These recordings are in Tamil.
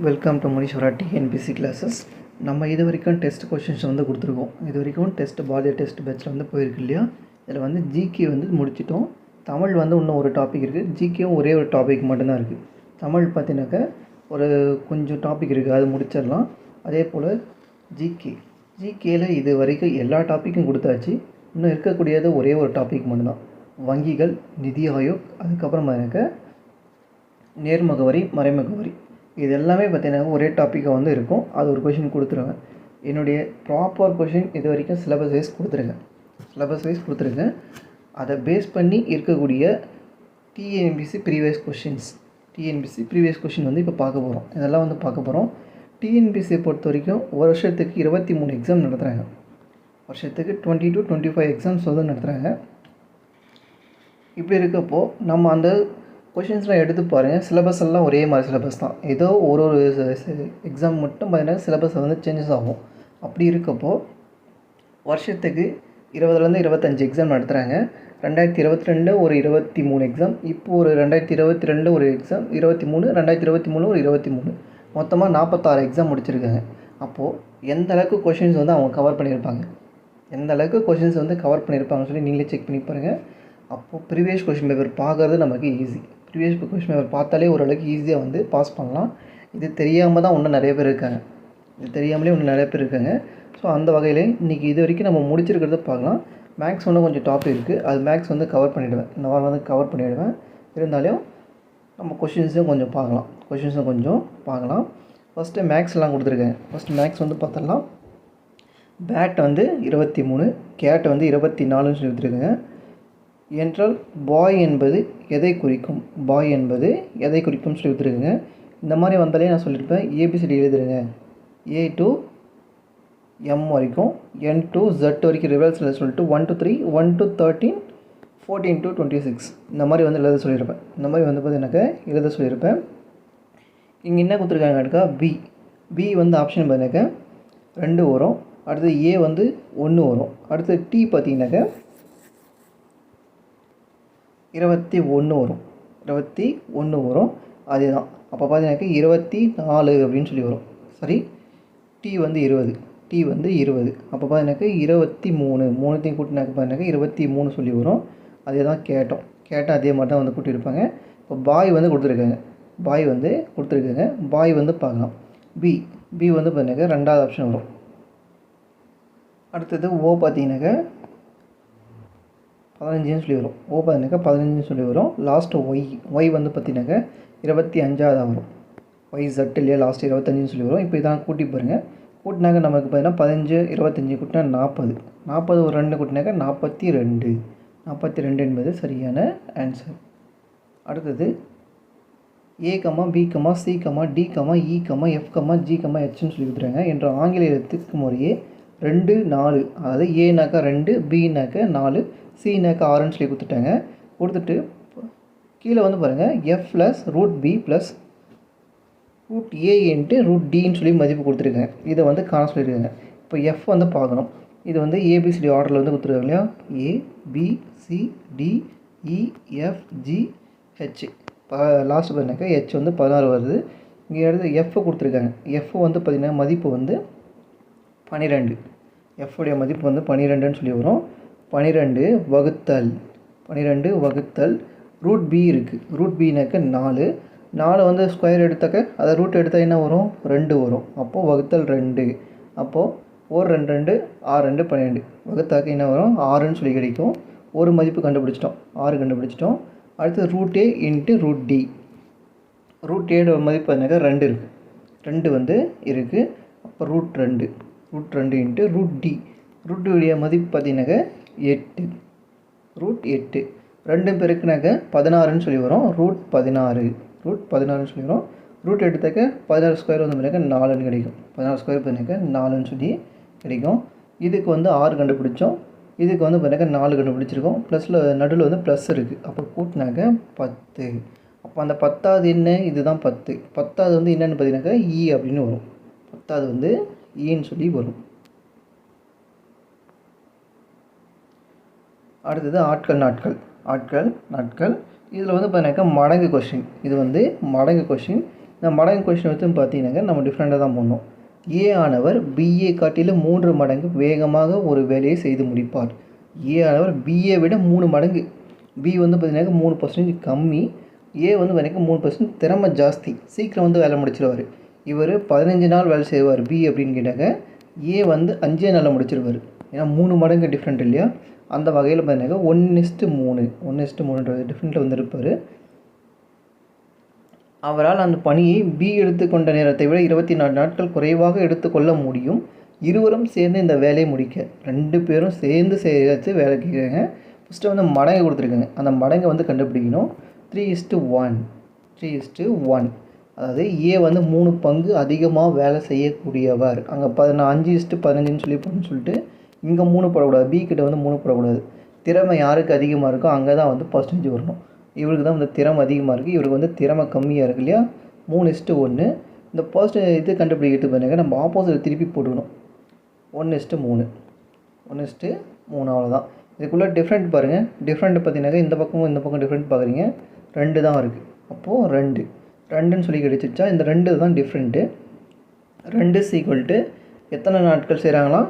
Welcome to Muneeswara TNPSC classes. நம்ம இது வரைக்கும் டெஸ்ட் கொஷின்ஸ் வந்து கொடுத்துருக்கோம். இது வரைக்கும் டெஸ்ட் பாலியர் டெஸ்ட் பேட்சில் வந்து போயிருக்கு இல்லையா. இதில் வந்து ஜிகே வந்து முடிச்சிட்டோம். தமிழ் வந்து இன்னும் ஒரு டாபிக் இருக்குது. ஜிகேவும் ஒரே ஒரு டாபிக் மட்டும்தான் இருக்குது. தமிழ் பார்த்தினாக்கா ஒரு கொஞ்சம் டாபிக் இருக்குது, அது முடிச்சிடலாம். அதே போல் ஜிகேயில் இது வரைக்கும் எல்லா டாப்பிக்கும் கொடுத்தாச்சு. இன்னும் இருக்கக்கூடியது ஒரே ஒரு டாபிக் மட்டும்தான், வங்கிகள், நிதி ஆயோக், அதுக்கப்புறம் பார்த்தினாக்கா நேர்முக வரி, மறைமுக வரி. இது எல்லாமே பார்த்தீங்கன்னா ஒரே டாப்பிக்காக வந்து இருக்கும். அது ஒரு கொஷின் கொடுத்துருவேன். என்னுடைய ப்ராப்பர் கொஷின் இது வரைக்கும் சிலபஸ் வைஸ் கொடுத்துருக்கேன். அதை பேஸ் பண்ணி இருக்கக்கூடிய டிஎன்பிசி ப்ரீவியஸ் கொஷின் வந்து இப்போ பார்க்க போகிறோம். இதெல்லாம் வந்து பார்க்க போகிறோம். டிஎன்பிசியை பொறுத்த வரைக்கும் வருஷத்துக்கு 23 எக்ஸாம் நடத்துகிறாங்க. வருஷத்துக்கு 20 to 25 எக்ஸாம்ஸ் வந்து நடத்துகிறாங்க. இப்படி இருக்கப்போ நம்ம அந்த கொஷின்ஸ்லாம் எடுத்து பாருங்கள். சிலபஸ் எல்லாம் ஒரே மாதிரி சிலபஸ் தான். ஏதோ ஒரு எக்ஸாம் மட்டும் பார்த்தீங்கன்னா சிலபஸ் வந்து சேஞ்சஸ் ஆகும். அப்படி இருக்கப்போ வருஷத்துக்கு 20லேருந்து 25 எக்ஸாம் நடத்துகிறாங்க. 2022 ஒரு 23 எக்ஸாம், இப்போ ஒரு 2022 ஒரு எக்ஸாம், 23, 2023 ஒரு 23, மொத்தமாக 46 எக்ஸாம் முடிச்சிருக்காங்க. அப்போது எந்த அளவுக்கு கொஷின்ஸ் வந்து அவங்க கவர் பண்ணியிருப்பாங்கன்னு சொல்லி நீங்களே செக் பண்ணி பாருங்கள். அப்போது ப்ரீவியஸ் கொஷின் பேப்பர் பார்க்குறது நமக்கு ஈஸி. ப்ரீவியஸ் கொஷின் பேப்பர் பார்த்தாலே ஓரளவுக்கு ஈஸியாக வந்து பாஸ் பண்ணலாம். இது தெரியாமல் தான் இன்னும் நிறைய பேர் இருக்காங்க. ஸோ அந்த வகையில் இன்றைக்கி இது வரைக்கும் நம்ம முடிச்சிருக்கிறத பார்க்கலாம். மேக்ஸ் இன்னும் கொஞ்சம் டாபிக் இருக்குது. அது மேக்ஸ் வந்து கவர் பண்ணிவிடுவேன். இருந்தாலும் நம்ம கொஷின்ஸும் கொஞ்சம் பார்க்கலாம். ஃபஸ்ட்டு மேக்ஸ்லாம் கொடுத்துருக்கேன். மேக்ஸ் வந்து பார்த்தலாம். பேட் வந்து 23, கேட் வந்து 24ன்னு சொல்லி கொடுத்துருக்கேங்க. என்றால் பாய் என்பது எதை குறிக்கும் சொல்லி கொடுத்துருக்குங்க. இந்த மாதிரி வந்தாலே நான் சொல்லியிருப்பேன், ஏபிசிடி எழுதுருங்க. ஏ டு எம் வரைக்கும், என் டு ஜெட் வரைக்கும் ரிவர்ஸில் சொல்லிட்டு 1 to 3, 1 to 13, 14 to 26 இந்த மாதிரி வந்து எழுத சொல்லியிருப்பேன். எழுத சொல்லியிருப்பேன். இங்கே என்ன கொடுத்துருக்காங்கக்கா, பி வந்து ஆப்ஷன் பார்த்தீங்கன்னாக்கா 2 வரும். அடுத்து ஏ வந்து 1 வரும். அடுத்து டி பார்த்தீங்கன்னாக்கா 21 வரும். அதுதான் அப்போ பார்த்தீங்கன்னாக்கா 24 அப்படின்னு சொல்லி வரும். சரி, டி வந்து 20. அப்போ பார்த்தீங்கன்னாக்கா 23, மூணுத்தையும் கூட்டினாக்க பார்த்தீங்கன்னாக்கா 23 சொல்லி வரும். அதே தான் கேட்டோம் அதே மாதிரி தான் வந்து கூட்டியிருப்பாங்க. இப்போ பாய் வந்து கொடுத்துருக்காங்க. பாய் வந்து பார்க்கலாம். பி வந்து பார்த்தீங்கன்னாக்கா 2வது ஆப்ஷன் வரும். அடுத்தது ஓ பார்த்தீங்கன்னாக்கா 15ன்னு சொல்லி வரும். ஓ பார்த்தீங்கன்னாக்கா 15ன்னு சொல்லி வரும். லாஸ்ட்டு ஒய் வந்து பார்த்தீங்கன்னாக்கா 25வது வரும். ஒய் ஜட் இல்லையா, லாஸ்ட்டு 25ன்னு சொல்லி வரும். இப்போ இதான் கூட்டி பாருங்கள். கூட்டினாக்க நமக்கு பார்த்தீங்கன்னா 15, 25 கூட்டினா 40 ஒரு 2 கூட்டினாக்கா 42 என்பது சரியான ஆன்சர். அடுத்தது ஏ, பி, சி, டி, இ, எஃப், ஜி, ஹெச்ன்னு சொல்லி கொடுத்துருங்க. என்ற ஆங்கில எழுத்துக்கு முறையே 2, 4, அதாவது ஏனாக்கா 2, பினாக்கா 4, சினாக்கா 6ன்னு சொல்லி கொடுத்துட்டு கீழே வந்து பாருங்கள், F plus root B plus root A into root டின்னு சொல்லி மதிப்பு கொடுத்துருக்கேன். இதை வந்து காண சொல்லியிருக்காங்க. இப்போ எஃப் வந்து பார்க்கணும். இது வந்து ஏபிசிடி ஆர்டரில் வந்து கொடுத்துருக்காங்க இல்லையா, ஏ, பி, சி, டி, இ, எஃப், ஜி, ஹெச். லாஸ்ட்டு பார்த்தீங்கன்னாக்கா ஹெச் வந்து 16 வருது. இங்கே எடுத்து எஃப் கொடுத்துருக்காங்க. எஃப் வந்து பார்த்திங்கன்னா மதிப்பு வந்து 12. எஃப்வுடைய மதிப்பு வந்து 12ன்னு சொல்லி வரும். 12 வகுத்தல் ரூட் பி இருக்குது. ரூட் பினாக்க 4 வந்து ஸ்கொயர் எடுத்தாக்க அதை ரூட் எடுத்தால் என்ன வரும், 2 வரும். அப்போது வகுத்தல் 2. அப்போது 1 2 2 6 2 12 வகுத்தாக்க என்ன வரும், 6ன்னு சொல்லி கிடைக்கும். ஒரு மதிப்பு கண்டுபிடிச்சிட்டோம், 6 கண்டுபிடிச்சிட்டோம். அடுத்து root A into root D. Root ஏட மதிப்பு பார்த்தீங்கன்னாக்கா 2 இருக்குது. 2 வந்து இருக்குது. அப்போ ரூட் 2 இன்ட்டு ரூட் டி. ரூட்டுடைய மதிப்பு பார்த்தீங்கன்னாக்கா 8. ரூட் 8 2 பேருக்குனாக்க 16ன்னு சொல்லி வரும். ரூட் 16ன்னு சொல்லி வரும். ரூட் எடுத்தாக்க 16 ஸ்கொயர் வந்து பார்த்தீங்கன்னா 4ன்னு கிடைக்கும். 16 ஸ்கொயர் பார்த்தீங்கன்னாக்கா 4ன்னு சொல்லி கிடைக்கும். இதுக்கு வந்து 6 கண்டுபிடிச்சோம். இதுக்கு வந்து பார்த்தீங்கன்னா 4 கண்டுபிடிச்சிருக்கோம். ப்ளஸில் நடுவில் வந்து ப்ளஸ் இருக்குது. அப்போ கூட்டினாக்க 10. அப்போ அந்த 10வது என்ன, இதுதான் 10. 10வது வந்து என்னென்னு பார்த்தீங்கன்னாக்கா இ அப்படின்னு வரும். 10வது வந்து ஈன்னு சொல்லி வரும். அடுத்தது ஆட்கள் நாட்கள். இதில் வந்து பார்த்தீங்கன்னாக்கா மடங்கு கொஷின். இது வந்து மடங்கு கொஷின். இந்த மடங்கு கொஷின் வந்து பார்த்தீங்கன்னாக்க நம்ம டிஃப்ரெண்ட்டாக தான் பண்ணோம். ஏ ஆனவர் பிஏ காட்டிலும் 3 மடங்கு வேகமாக ஒரு வேலையை செய்து முடிப்பார். ஏ ஆனவர் பிஏ விட 3 மடங்கு, பி வந்து பார்த்தீங்கன்னாக்க 3% கம்மி, ஏ வந்து பார்த்தீங்கன்னா 3% திறமை ஜாஸ்தி, சீக்கிரம் வந்து வேலை முடிச்சிருவார். இவர் 15 நாள் வேலை செய்வார் பி அப்படின்னு கேட்டாக்க, ஏ வந்து 5 நாளில் முடிச்சிருவார். ஏன்னா 3 மடங்கு டிஃப்ரெண்ட் இல்லையா? அந்த வகையில் பார்த்தீங்கன்னாக்க 1:3 1:3 டிஃப்ரெண்ட்டில் வந்து இருப்பார். அவரால் அந்த பணியை பி எடுத்துக்கொண்ட நேரத்தை விட 24 நாட்கள் குறைவாக எடுத்துக்கொள்ள முடியும். இருவரும் சேர்ந்து இந்த வேலையை முடிக்க, 2 பேரும் சேர்ந்து செய்யறது வேலை கேட்குறாங்க. ஃபஸ்ட்டு வந்து மடங்கு கொடுத்துருக்காங்க, அந்த மடங்கை வந்து கண்டுபிடிக்கணும். 3:1 3:1, அதாவது ஏ வந்து 3 பங்கு அதிகமாக வேலை செய்யக்கூடியவர். அங்கே 5:15 சொல்லிட்டு இங்கே 3 போடக்கூடாது, பி கிட்ட வந்து 3 போடக்கூடாது. திறமை யாருக்கு அதிகமாக இருக்கோ அங்கே தான் வந்து பர்சன்டேஜ் வரணும். இவருக்கு தான் வந்து திறமை அதிகமாக இருக்குது, இவருக்கு வந்து திறமை கம்மியாக இருக்குது இல்லையா? 3:1. இந்த இது கண்டுபிடிக்கிறது பாருங்க, நம்ம ஆப்போசிட் திருப்பி போட்டுக்கணும். 1:3 1:3 அவ்வளோதான். இதுக்குள்ளே டிஃப்ரெண்ட் பாருங்கள். டிஃப்ரெண்ட் பார்த்தீங்கன்னாக்கா இந்த பக்கம் டிஃப்ரெண்ட் பார்க்குறீங்க, 2 தான் இருக்குது. அப்போது 2ன்னு சொல்லி கிடச்சிச்சா? இந்த 2 தான் டிஃப்ரெண்ட்டு. 2 எத்தனை நாட்கள் செய்கிறாங்களாம்?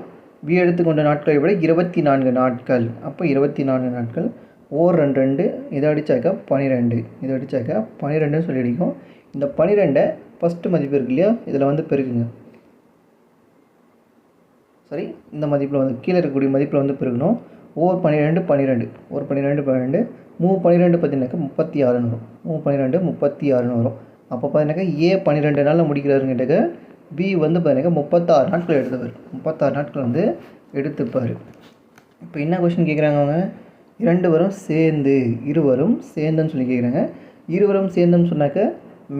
பி எடுத்துக்கொண்ட நாட்களை விட 24 நாட்கள். அப்போ 24 நாட்கள். ஓர் 2 இதை அடித்தாக்கா 12, இதை அடித்தாக்கா 12ன்னு சொல்லி அடிக்கும். இந்த 12 ஃபஸ்ட்டு மதிப்பு இருக்கு இல்லையா, இதில் வந்து பெருக்குங்க. சரி, இந்த மதிப்பில் வந்து கீழே இருக்கக்கூடிய மதிப்பில் வந்து பெருக்கணும். ஓர் 12 ஓர் 12 12 பார்த்தீங்கன்னாக்கா 36ன்னு வரும். 36ன்னு வரும். அப்போ பார்த்தீங்கன்னாக்கா ஏ 12 நாளில் முடிக்கிறாருன்னு கேட்டாக்க, பி வந்து பார்த்தீங்கன்னா 36 நாட்கள் எடுத்துப்பார். 36 நாட்கள் வந்து எடுத்துப்பார். இப்போ என்ன கொஸ்டின் கேட்குறாங்க அவங்க? இருவரும் சேர்ந்துன்னு சொல்லி கேட்குறாங்க. இருவரும் சேர்ந்துன்னு சொன்னாக்க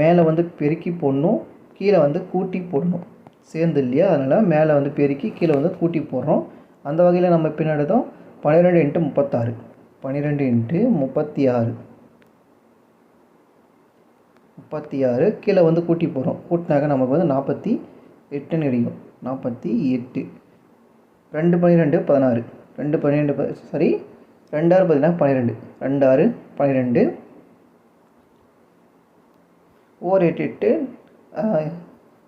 மேலே வந்து பெருக்கி போடணும், கீழே வந்து கூட்டி போடணும். சேர்ந்து இல்லையா, அதனால் மேலே வந்து பெருக்கி கீழே வந்து கூட்டி போடுறோம். அந்த வகையில் நம்ம இப்போ என்ன எடுத்தோம்? 12 × 36 12 × 36 கீழே வந்து கூட்டி போடுறோம். கூட்டினாக்க நமக்கு வந்து 48ன்னு கிடைக்கும். 48 2 12 16 2 12 சரி 2 6 பார்த்தீங்கன்னா 12 2 6 12 ஓர் 8 8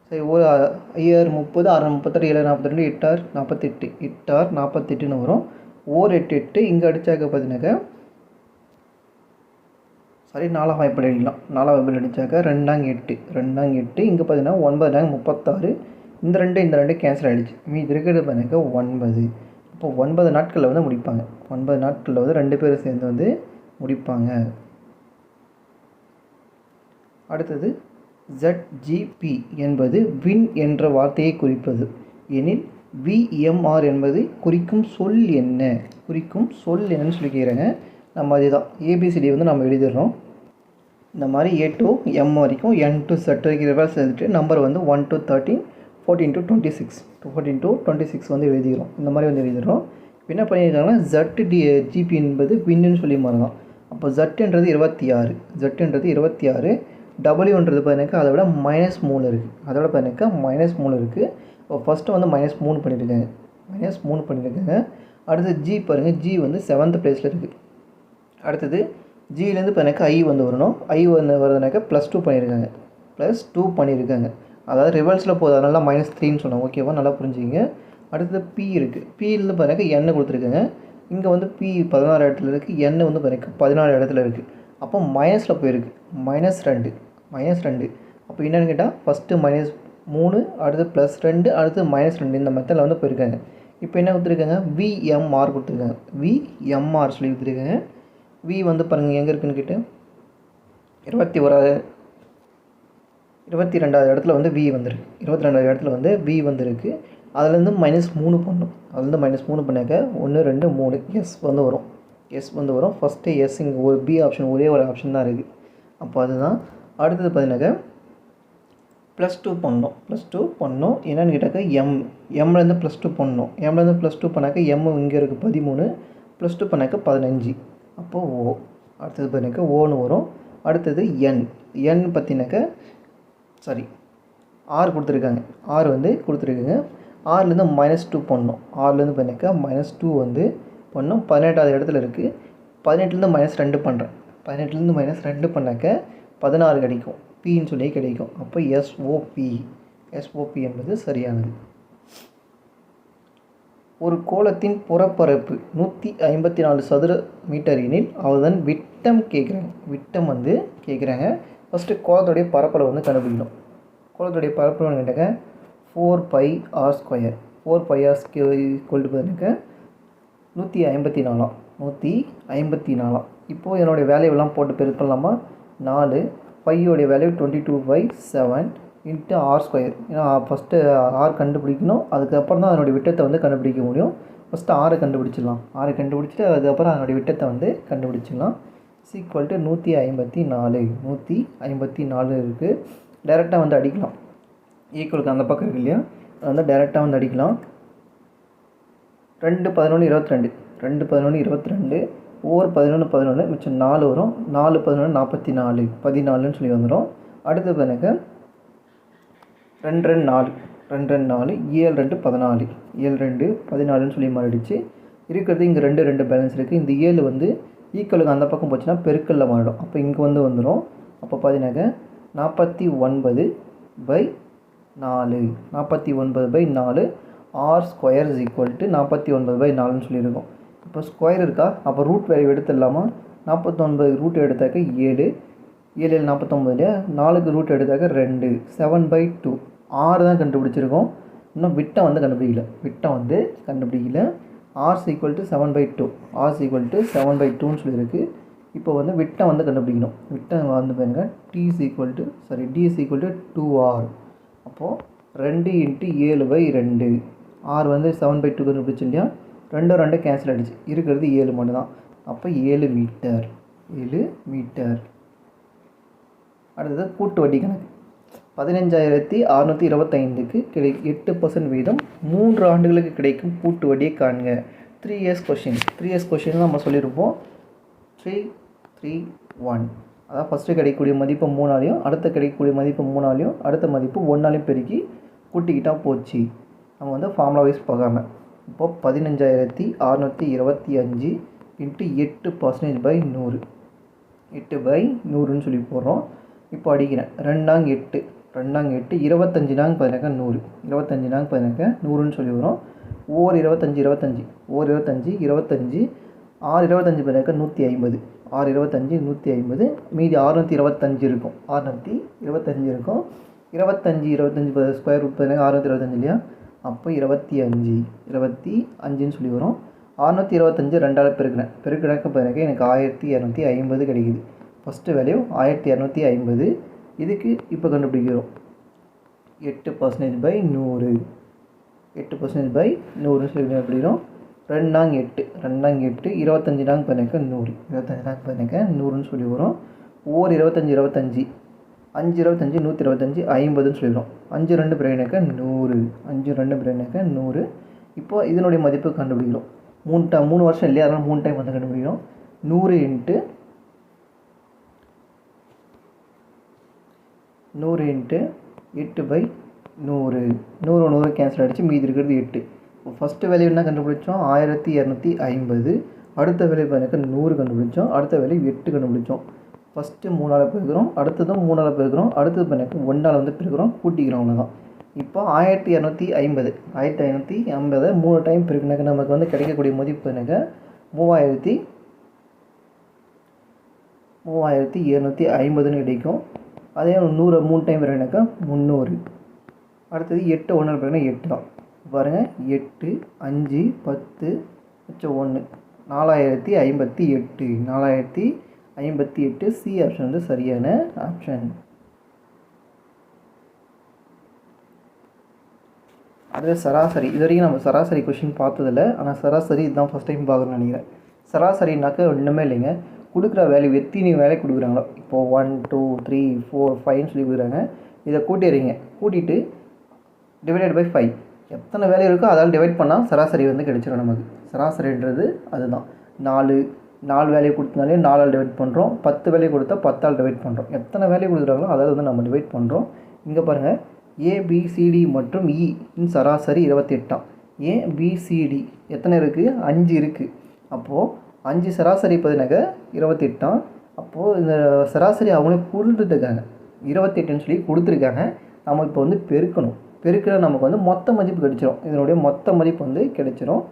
சரி ஒரு 5 30 6 32 7 42 8 48 8 48ன்னு வரும். ஓர் 8 8 இங்கே அடித்தாக்க பார்த்தீங்கன்னாக்கா சரி 4 வாய்ப்பு அடிக்கலாம். 4 வாய்ப்பு அடித்தாக்கா 2 8 இங்கே பார்த்தீங்கன்னா 9 36 இந்த 2 கேன்சல் ஆகிடுச்சு. மீதி இருக்கிறது பார்த்தீங்கன்னாக்கா 9. இப்போ 9 நாட்களில் வந்து முடிப்பாங்க. 9 நாட்களில் வந்து 2 பேரும் சேர்ந்து வந்து முடிப்பாங்க. அடுத்தது ZGP என்பது வின் என்ற வார்த்தையை குறிப்பது எனில் VMR என்பது குறிக்கும் சொல் என்னன்னு சொல்லி கேட்குறாங்க. நம்ம அதுதான் ABCD வந்து நம்ம எழுதிடுறோம். இந்த மாதிரி A to M வரைக்கும் N to Z வரைக்கும் ரிவர்ஸ் எழுதிட்டு நம்பர் வந்து 1 to 13 14 to 26 வந்து எழுதிக்கிறோம். இந்த மாதிரி வந்து எழுதிடுறோம். என்ன பண்ணியிருக்காங்கன்னா ZGP என்பது வின்னு சொல்லி மாறலாம். அப்போ Zன்றது 26 Wன்றது பார்த்தீங்கன்னாக்கா அதை விட -3 இருக்குது. இப்போ ஃபஸ்ட்டு வந்து -3 பண்ணியிருக்காங்க. அடுத்தது G பாருங்கள், G வந்து 7th பிளேஸில் இருக்குது. அடுத்தது ஜிலேருந்து பார்த்தீங்கன்னாக்கா I வந்து வரணும். I வந்து வருதுனாக்கா +2 பண்ணியிருக்காங்க. அதாவது ரிவர்ஸில் போகுது, அதனால -3ன்னு சொன்னோம். ஓகேவா, நல்லா புரிஞ்சுக்கிங்க. அடுத்தது P இருக்குது. Pலேருந்து பார்த்தீங்கன்னாக்கா N கொடுத்துருக்காங்க. இங்கே வந்து P 16 இடத்துல இருக்குது, N வந்து பார்த்தீங்கன்னா 14 இடத்துல இருக்குது. அப்போ மைனஸில் போயிருக்கு. -2 அப்போ என்னென்னு கேட்டால் ஃபஸ்ட்டு -3 அடுத்து +2 அடுத்து -2 இந்த மெத்தடில் வந்து போயிருக்காங்க. இப்போ என்ன கொடுத்துருக்காங்க? VMR கொடுத்துருக்காங்க. VMR சொல்லி கொடுத்துருக்காங்க. V வந்து பாருங்கள் எங்கே இருக்குதுன்னு கேட்டு 22வது இடத்துல வந்து V வந்துருக்கு. 22வது இடத்துல வந்து V வந்துருக்கு. அதுலேருந்து -3 பண்ணணும். அதுலேருந்து -3 பண்ணாக்க 1 2 3 S வந்து வரும். ஃபஸ்ட்டு S இங்கே ஒரு B ஆப்ஷன், ஒரே ஒரு ஆப்ஷன் தான் இருக்குது. அப்போ அதுதான். அடுத்தது பார்த்தீங்கன்னாக்கா +2 பண்ணணும். என்னென்னு கேட்டாக்கா எம்லேருந்து +2 பண்ணணும். எம்லேருந்து +2 பண்ணாக்க M இங்கே இருக்குது 13, +2 பண்ணாக்க 15. அப்போது O. அடுத்தது பார்த்தீங்கன்னாக்கா Oன்னு வரும். அடுத்தது N பார்த்தீங்கன்னாக்கா R கொடுத்துருக்காங்க. R வந்து கொடுத்துருக்காங்க. Rலேருந்து -2 பண்ணணும். Rலேருந்து பார்த்தீங்கன்னாக்கா -2 வந்து பண்ணணும். 18வது இடத்துல இருக்குது. 18லேருந்து -2 பண்ணுறேன். 18லேருந்து -2 பண்ணாக்க 16 கிடைக்கும். பின்னு சொல்லி கிடைக்கும். அப்போ எஸ்ஓபி என்பது சரியானது. ஒரு கோளத்தின் புறப்பரப்பு 154 சதுர மீட்டர் எனில் அதன் விட்டம் கேட்குறாங்க. ஃபஸ்ட்டு கோளத்துடைய பரப்பளவு வந்து கண்டுபிடிக்கணும். கோளத்துடைய பரப்பளவு கேட்டாங்க 4πr². 4πr² பார்த்தீங்க 154. இப்போது என்னுடைய வேல்யூவெல்லாம் போட்டு பெருக்கலாமா? 4 பையோடைய வேல்யூ 22/7 இன்ட்டு r². ஏன்னா ஃபஸ்ட்டு ஆர் கண்டுபிடிக்கணும், அதுக்கப்புறம் தான் அதனுடைய விட்டத்தை வந்து கண்டுபிடிக்க முடியும். ஃபஸ்ட்டு ஆரை கண்டுபிடிச்சிடலாம். கண்டுபிடிச்சிட்டு அதுக்கப்புறம் அதனுடைய விட்டத்தை வந்து கண்டுபிடிச்சிடலாம். = 154 இருக்குது. டைரெக்டாக வந்து அடிக்கலாம். ஈக்குவலுக்கு அந்த பக்கம் இருக்கு இல்லையா, வந்து டைரெக்டாக வந்து அடிக்கலாம். 2 11 22 2 11 22 ஒவ்வொரு 11 11 மிச்சம் 4 வரும். 4 11 44 14ன்னு சொல்லி வந்துடும். அடுத்து எனக்கு 2 2 4 2 2 4 7 2 14 7 2 14ன்னு சொல்லி மாறிடுச்சு. இருக்கிறது இங்கே 2 2 பேலன்ஸ் இருக்குது. இந்த 7 வந்து ஈக்குவலுக்கு அந்த பக்கம் போச்சுன்னா பெருக்கல்ல மாறிடும். அப்போ இங்கே வந்து வந்துடும். அப்போ பார்த்தீங்கன்னாக்க 49/4 49/4 r² = 49/4ன்னு சொல்லியிருக்கோம். இப்போ ஸ்கொயர் இருக்கா, அப்போ ரூட் வேல்யூ எடுத்துடலாமா? 49 ரூட் எடுத்தாக்க 7 7 49 இல்லையா, 4க்கு ரூட் எடுத்தாக்க 2 7/2 6 தான் கண்டுபிடிச்சிருக்கோம். இன்னும் விட்டம் வந்து கண்டுபிடிக்கல. r = 7/2 7/2ன்னு சொல்லியிருக்கு. இப்போ வந்து விட்டம் வந்து கண்டுபிடிக்கணும். விட்டம் வந்து பாருங்க d = 2r. அப்போது 2 × 7/2 r வந்து 7/2 கண்டுபிடிச்சு இல்லையா, 2 2 கேன்சல் ஆகிடுச்சு. இருக்கிறது 7 மட்டும் தான். அப்போ 7 மீட்டர். அடுத்தது கூட்டு வட்டி கணக்கு. 15,625க்கு 8% வீதம் 3 ஆண்டுகளுக்கு கிடைக்கும் கூட்டு வட்டியை காண்க. 3 இயர்ஸ் கொஷின் நம்ம சொல்லியிருப்போம். 3 3 1. அதான் ஃபஸ்ட்டு கிடைக்கக்கூடிய மதிப்பு 3ஆலையும், அடுத்த கிடைக்கக்கூடிய மதிப்பு 3ஆலையும், அடுத்த மதிப்பு 1ஆலையும் பெருக்கி கூட்டிக்கிட்டால் போச்சு. நம்ம வந்து ஃபார்முலா வைஸ் பார்க்காம. இப்போது 15,625 × 8%/100 8/100ன்னு சொல்லி போடுறோம். இப்போ அடிக்கிறேன். 2 8 25 பார்த்தீங்கன்னாக்கா 100 பார்த்தீங்கன்னாக்கா 100ன்னு சொல்லி வரும். ஓர் 25 25 25 6 25 பார்த்தீங்கன்னாக்கா 150 6 25 150 மீதி 625 இருக்கும். 625 ஸ்கொயர் ரூட் பார்த்தீங்கன்னா 625 இல்லையா, அப்போ 25ன்னு சொல்லி வரும். 625 2ஆல் பெருக்கினாக்க பார்த்தீங்கன்னா எனக்கு 1250 கிடைக்குது. First value 1250. இதுக்கு இப்போ கண்டுபிடிக்கிறோம் 8%/100 8%/100 சொல்லி கண்டுபிடிக்கிறோம். 2 8 25 பார்த்தீங்கன்னா 100ன்னு சொல்லி வரும். ஒவ்வொரு 25 5 25 125 50ன்னு சொல்லிடுறோம். 5 2 பிறகுனாக்கா 100 இப்போது இதனுடைய மதிப்பு கண்டுபிடிக்கிறோம். 3 வருஷம் இல்லையா, அதனால் 3 டைம் வந்து கண்டுபிடிக்கிறோம். 100 × 8/100 100 கேன்சல் ஆகிடுச்சு. மீதி இருக்கிறது 8. இப்போ ஃபஸ்ட்டு வேல்யூ என்ன கண்டுபிடிச்சோம்? 1250. அடுத்த வேல்யூ பார்த்தீங்கன்னா 100 கண்டுபிடிச்சோம். அடுத்த வேல்யூ 8 கண்டுபிடிச்சோம். ஃபஸ்ட்டு 3ஆல் பெருக்கிறோம், அடுத்ததும் 3ஆல் பெருக்கிறோம், அடுத்தது பார்த்தீங்கன்னா 1ஆல் வந்து பெருக்கிறோம், கூட்டிக்கிறோம். அவ்வளோதான். இப்போ 1250 3 டைம் பெருக்கினாக்க நமக்கு வந்து கிடைக்கக்கூடிய மதிப்பு பார்த்தீங்கன்னா 3750ன்னு கிடைக்கும். அதே 100 3 டைம் பெருக்கினாக்கா 300. அடுத்தது 8 1ஆல் பெருக்கினா 8 தான். பாருங்கள் 8 5 10 மிச்சம் 1 4058 சி ஆப்ஷன் வந்து சரியான ஆப்ஷன். அடுத்து சராசரி. இது வரைக்கும் நம்ம சராசரி கொஷின் பார்த்ததில்ல, ஆனால் சராசரி இதுதான் ஃபஸ்ட் டைம் பார்க்குறேன்னு நினைக்கிறேன். சராசரினாக்க ஒன்றுமே இல்லைங்க, கொடுக்குற வேல்யூ எத்தனை வேலை கொடுக்குறாங்களோ, இப்போது 1 2 3 4 5ன்னு சொல்லி கொடுக்குறாங்க. இதை கூட்டிடுறீங்க, கூட்டிட்டு /5 எத்தனை வேல்யூ இருக்கோ அதால் டிவைட் பண்ணால் சராசரி வந்து கிடைச்சிடும் நமக்கு. சராசரின்றது அதுதான். 4 வேல்யூ கொடுத்தனாலே 4ஆல் டிவைட் பண்ணுறோம். 10 வேல்யூ கொடுத்தா 10ஆல் டிவைட் பண்ணுறோம். எத்தனை வேல்யூ கொடுக்குறாங்களோ அதாவது வந்து நம்ம டிவைட் பண்ணுறோம். இங்கே பாருங்கள், ABCD மற்றும் E இன் சராசரி 28. ABCD எத்தனை இருக்குது? 5 இருக்குது. அப்போது 5 சராசரி பார்த்தீங்கன்னாக்க 28. அப்போது இந்த சராசரி அவங்களே கொடுத்துட்டு இருக்காங்க. 28ன்னு சொல்லி கொடுத்துருக்காங்க. நம்ம இப்போ வந்து பெருக்கணும். பெருக்கினா நமக்கு வந்து மொத்த மதிப்பு கிடச்சிரும். இதனுடைய மொத்த மதிப்பு வந்து கிடச்சிரும்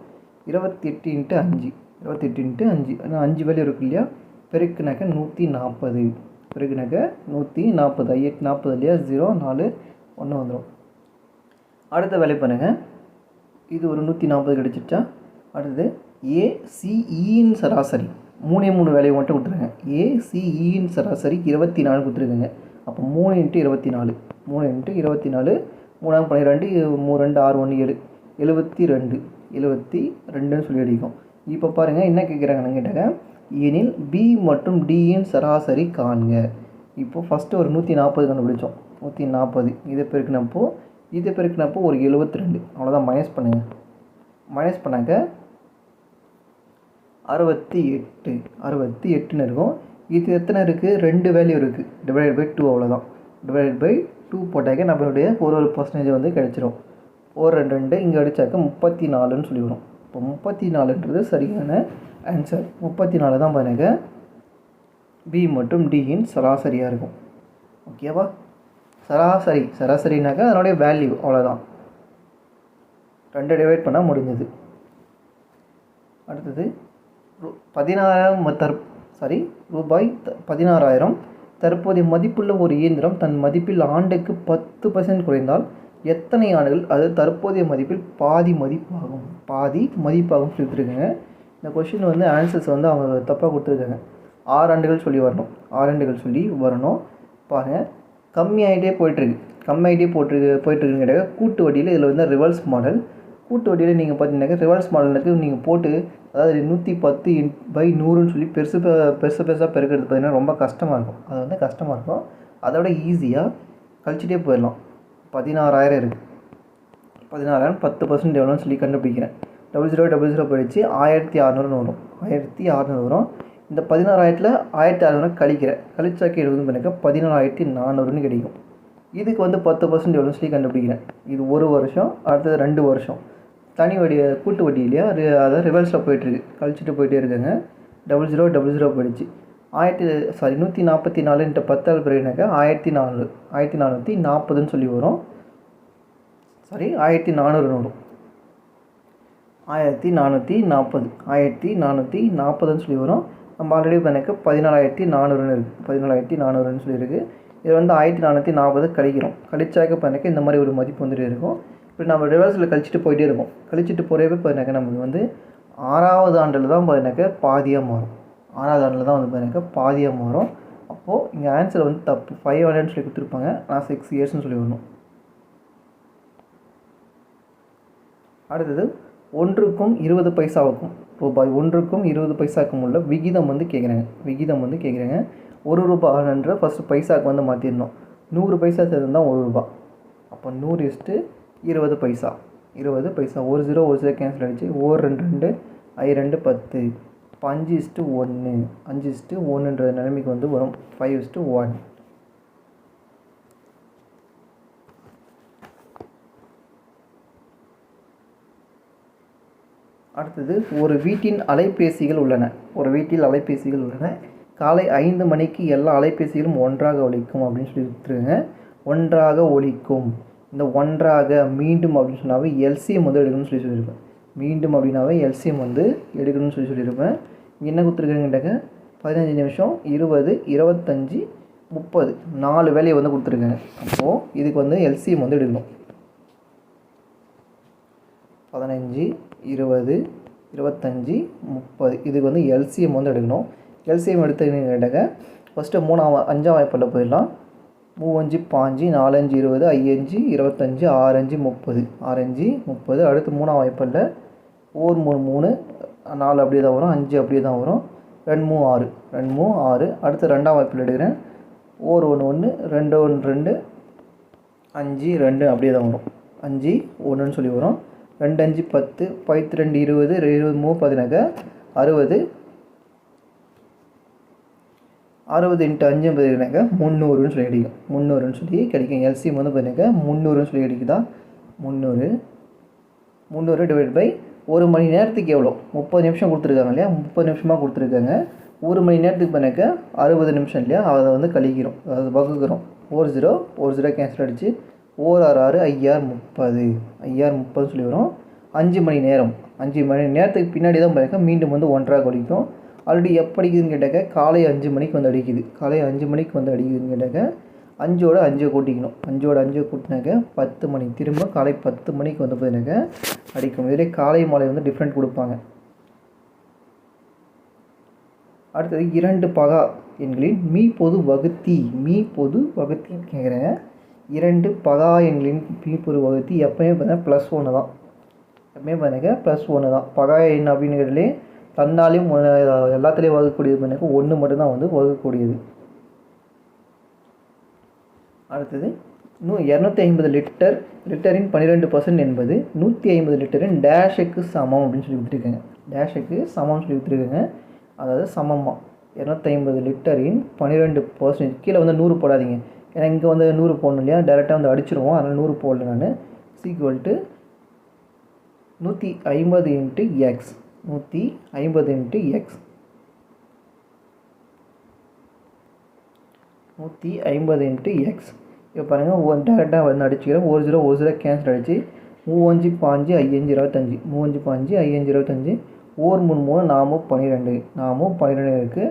28 × 5. 28 × 5 ஆனால் 5 வேல்யூ இருக்கு இல்லையா, பெருக்குனாக்க 140. பெருக்குனாக்க 140. 8 40 இல்லையா, 0 4 1 வந்துடும். அடுத்த வேலை பண்ணுங்கள். இது ஒரு 140 கிடச்சிச்சா. அடுத்தது ACEயின் சராசரி 3 வேலையை மட்டும் கொடுத்துருங்க. ACEயின் சராசரி 24 கொடுத்துருக்குங்க. அப்போ 3 × 24 3 × 24 3 12 2 6 1 7 72ன்னு சொல்லி அடிக்கும். இப்போ பாருங்கள் என்ன கேட்குறாங்கன்னு கேட்டாங்க, எனில் B மற்றும் Dயின் சராசரி காண்க. இப்போது ஃபஸ்ட்டு ஒரு 140 கண்டுபிடிச்சோம். 140 இதை பெருக்கினப்போ ஒரு 72. அவ்வளோதான். மைனஸ் பண்ணுங்கள். மைனஸ் பண்ணாக்க 68ன்னு இருக்கும். இது எத்தனை இருக்குது, 2 வேல்யூ இருக்குது. /2 அவ்வளோதான். /2 போட்டாக்க நம்மளுடைய ஒரு பர்சன்டேஜ் வந்து கிடச்சிரும். 1 2 2 இங்கே அடித்தாக்க 34ன்னு சொல்லி வரும். இப்போ 34ன்றது சரியான ஆன்சர். 34 தான் பாருங்க B மற்றும் Dயின் சராசரியாக இருக்கும். ஓகேவா. சராசரினாக்கா அதனுடைய வேல்யூ அவ்வளோதான். 2 டிவைட் பண்ணால் முடிஞ்சது. அடுத்தது ரூபாய் 16,000 தற்போதைய மதிப்புள்ள ஒரு இயந்திரம் தன் மதிப்பில் ஆண்டுக்கு 10% குறைந்தால் எத்தனை ஆண்டுகள் அது தற்போதைய மதிப்பில் பாதி மதிப்பாகும் சொல்லியிருக்காங்க. இந்த கொஷின் வந்து ஆன்சர்ஸ் வந்து அவங்க தப்பாக கொடுத்துருக்காங்க. 6 ஆண்டுகள் சொல்லி வரணும். பாருங்கள், கம்மியாகிட்டே போயிட்டுருக்குன்னு கேட்டால் கூட்டு வட்டியில் இதில் வந்து ரிவர்ஸ் மாடல். கூட்டு வட்டியில் நீங்கள் பார்த்தீங்கன்னாக்கா ரிவர்ஸ் மாடலுக்கு நீங்கள் போட்டு, அதாவது 110/100ன்னு சொல்லி பெருசாக பெருக்கிறது பார்த்தீங்கன்னா ரொம்ப கஷ்டமாக இருக்கும். அதோட ஈஸியாக கழிச்சிட்டே போயிடலாம். 16,000 இருக்குது. 16,000 10% எவ்வளோன்னு சொல்லி கண்டுபிடிக்கிறேன். 0000 போயிடுச்சு 1600 வரும். 1600 வரும். இந்த 16,000ல் 1600 கழிச்சாக்கி எழுதுன்னு பண்ணிக்க 14,400ன்னு கிடைக்கும். இதுக்கு வந்து 10% எவ்வளோன்னு சொல்லி கண்டுபிடிக்கிறேன். இது 1 வருஷம், அடுத்தது 2 வருஷம். தனி கூட்டு வட்டி இல்லையா, அதாவது ரிவர்ஸில் போயிட்டுருக்கு, கழிச்சிட்டு போயிட்டே இருக்குங்க. 0000 போயிடுச்சு. 144 × 10 பிறகுனாக்கா 1440ன்னு சொல்லி வரும். 1400 வரும். 1440ன்னு சொல்லி வரும். நம்ம ஆல்ரெடி பண்ணிக்க 14,400ன்னு இருக்குது. 14,400ன்னு சொல்லியிருக்கு. இது வந்து 1440 கழிக்கிறோம். கழிச்சாக்க பண்ணிக்க இந்த மாதிரி ஒரு மதிப்பு வந்துட்டு இருக்கும். இப்போ நம்ம ரிவர்ஸில் கழிச்சிட்டு போயிட்டே இருக்கோம். கழிச்சிட்டு போகிறப்ப பார்த்தினாக்கா நமக்கு வந்து 6வது ஆண்டில் தான் பார்த்தினாக்கா பாதியாக மாறும். 6வது ஆண்டில் தான் வந்து பார்த்தினாக்கா பாதியாக மாறும். அப்போது இங்கே ஆன்சர் வந்து தப்பு. 500ன்னு சொல்லி கொடுத்துருப்பாங்க. நான் 6 இயர்ஸ்ன்னு சொல்லி வரணும். அடுத்தது 1க்கும் 20 பைசாவுக்கும் ரூபாய் 1க்கும் 20 பைசாவுக்கும் உள்ள விகிதம் வந்து கேட்குறாங்க. 1 ரூபாய்ன்ற ஃபஸ்ட்டு பைசாவுக்கு வந்து மாற்றிடணும். 100 பைசா சேர்ந்தால் 1 ரூபா. அப்போ 100/20 பைசா. 1 0 கேன்சல் ஆகிடுச்சு. 1 2 2 I 2 10. 5:1 5:1ன்ற நிலைமைக்கு வந்து வரும். 5:1. அடுத்தது ஒரு வீட்டில் அலைபேசிகள் உள்ளன. காலை 5 மணிக்கு எல்லா அலைபேசிகளும் ஒன்றாக ஒலிக்கும் அப்படின்னு சொல்லி கொடுத்துருங்க. ஒன்றாக ஒலிக்கும். இந்த ஒன்றாக மீண்டும் அப்படின்னு சொன்னாவே எல்சிஎம் வந்து எடுக்கணும்னு சொல்லியிருப்பேன். மீண்டும் அப்படின்னாவே எல்சிஎம் வந்து எடுக்கணும்னு சொல்லியிருப்பேன். இங்கே என்ன கொடுத்துருக்காங்கட்டாக்க 15 நிமிஷம் 20 25 30 4 வேலையை வந்து கொடுத்துருக்காங்க. அப்போது இதுக்கு வந்து எல்சிஎம் வந்து எடுக்கணும். 15 20 25 30 இதுக்கு வந்து எல்சிஎம் வந்து எடுக்கணும். எல்சிஎம் எடுத்துக்கின்னு கேட்டாக்க ஃபஸ்ட்டு 5ஆம் வாய்ப்பாடில் போயிடலாம். 3 5 4 5 20 5 25 6 5 30 அடுத்து 3ஆம் வாய்ப்பாடில் 1 3 4 அப்படியே தான் வரும். 5 அப்படியே தான் வரும். 2 3 6 அடுத்து 2ஆம் வாய்ப்பாடில் எடுக்கிறேன். 1 1 2 1 2 5 2 அப்படியே தான் வரும். 5 1ன்னு சொல்லி வரும். 2 5 10 12 20 23 பார்த்தீங்கன்னாக்கா 60 60 × 5 பார்த்தீங்கன்னாக்கா 300ன்னு சொல்லி கிடைக்கும். 300ன்னு சொல்லி கிடைக்கும். எல்சிஎம் வந்து பார்த்தீங்கன்னாக்கா 300ன்னு சொல்லி கிடைக்குதா. 300 டிவைட் பை 1 மணி நேரத்துக்கு எவ்வளோ 30 நிமிஷம் கொடுத்துருக்காங்க இல்லையா. 30 நிமிஷமாக கொடுத்துருக்காங்க. 1 மணி நேரத்துக்கு பண்ணாக்க 60 நிமிஷம் இல்லையா. அதை வந்து கழிக்கிறோம், அதாவது வகுக்கிறோம். ஒரு ஜீரோ கேன்சல் அடிச்சு ஓர் 6 6 ஐஆர் 30 சொல்லி வரும். 5 மணி நேரம் 5 மணி நேரத்துக்கு பின்னாடி தான் பார்த்தீங்கன்னா மீண்டும் வந்து 1 அடிக்கும். ஆல்ரெடி எப்போ அடிக்குதுன்னு கேட்டாக்க காலை 5 மணிக்கு வந்து அடிக்குது. காலை 5 மணிக்கு வந்து அடிக்குதுன்னு கேட்டாக்க 5ஓட 5 கூட்டிக்கணும். 5ஓட 5 கூட்டினாக்க 10 மணி, திரும்ப காலை 10 மணிக்கு வந்து பார்த்தீங்கன்னாக்க அடிக்கும். இதிலே காலை மாலை வந்து டிஃப்ரெண்ட் கொடுப்பாங்க. அடுத்தது 2 பகா எண்களின் மீ பொது வகுத்தி கேட்குறேன். 2 பகா எண்களின் மீ பொது வகுத்தி எப்போயுமே பார்த்தீங்கன்னா +1 தான். எப்பவுமே பார்த்தீங்கன்னா +1 தான். பகா எண் அப்படிங்கிறதுலே தன்னாலையும் எல்லாத்துலேயும் வகுக்கக்கூடியது பார்த்தீங்கன்னா 1 மட்டும்தான் வந்து வகுக்கக்கூடியது. அடுத்தது 250 லிட்டரின் 12% என்பது 150 லிட்டரின் டேஷுக்கு சமம் அப்படின்னு சொல்லி கொடுத்துருக்காங்க. டேஷுக்கு சமம்னு சொல்லி கொடுத்துருக்காங்க. அதாவது சமமாக 250 லிட்டரின் 12%. கீழே வந்து 100 போடாதீங்க, ஏன்னா இங்கே வந்து 100 போடணும் இல்லையா, டேரெக்டாக வந்து அடிச்சிருவோம். அதனால் 100 போடல நான். = 150 × x 150 × x 150 × x. இப்போ பாருங்கள், டேரெக்டாக வந்து அடிச்சுக்கிறேன். 1 0 கேன்சல் அடிச்சு 3 5 5 25 3 5 5 25 ஓர் 3 3 4 12 இருக்குது.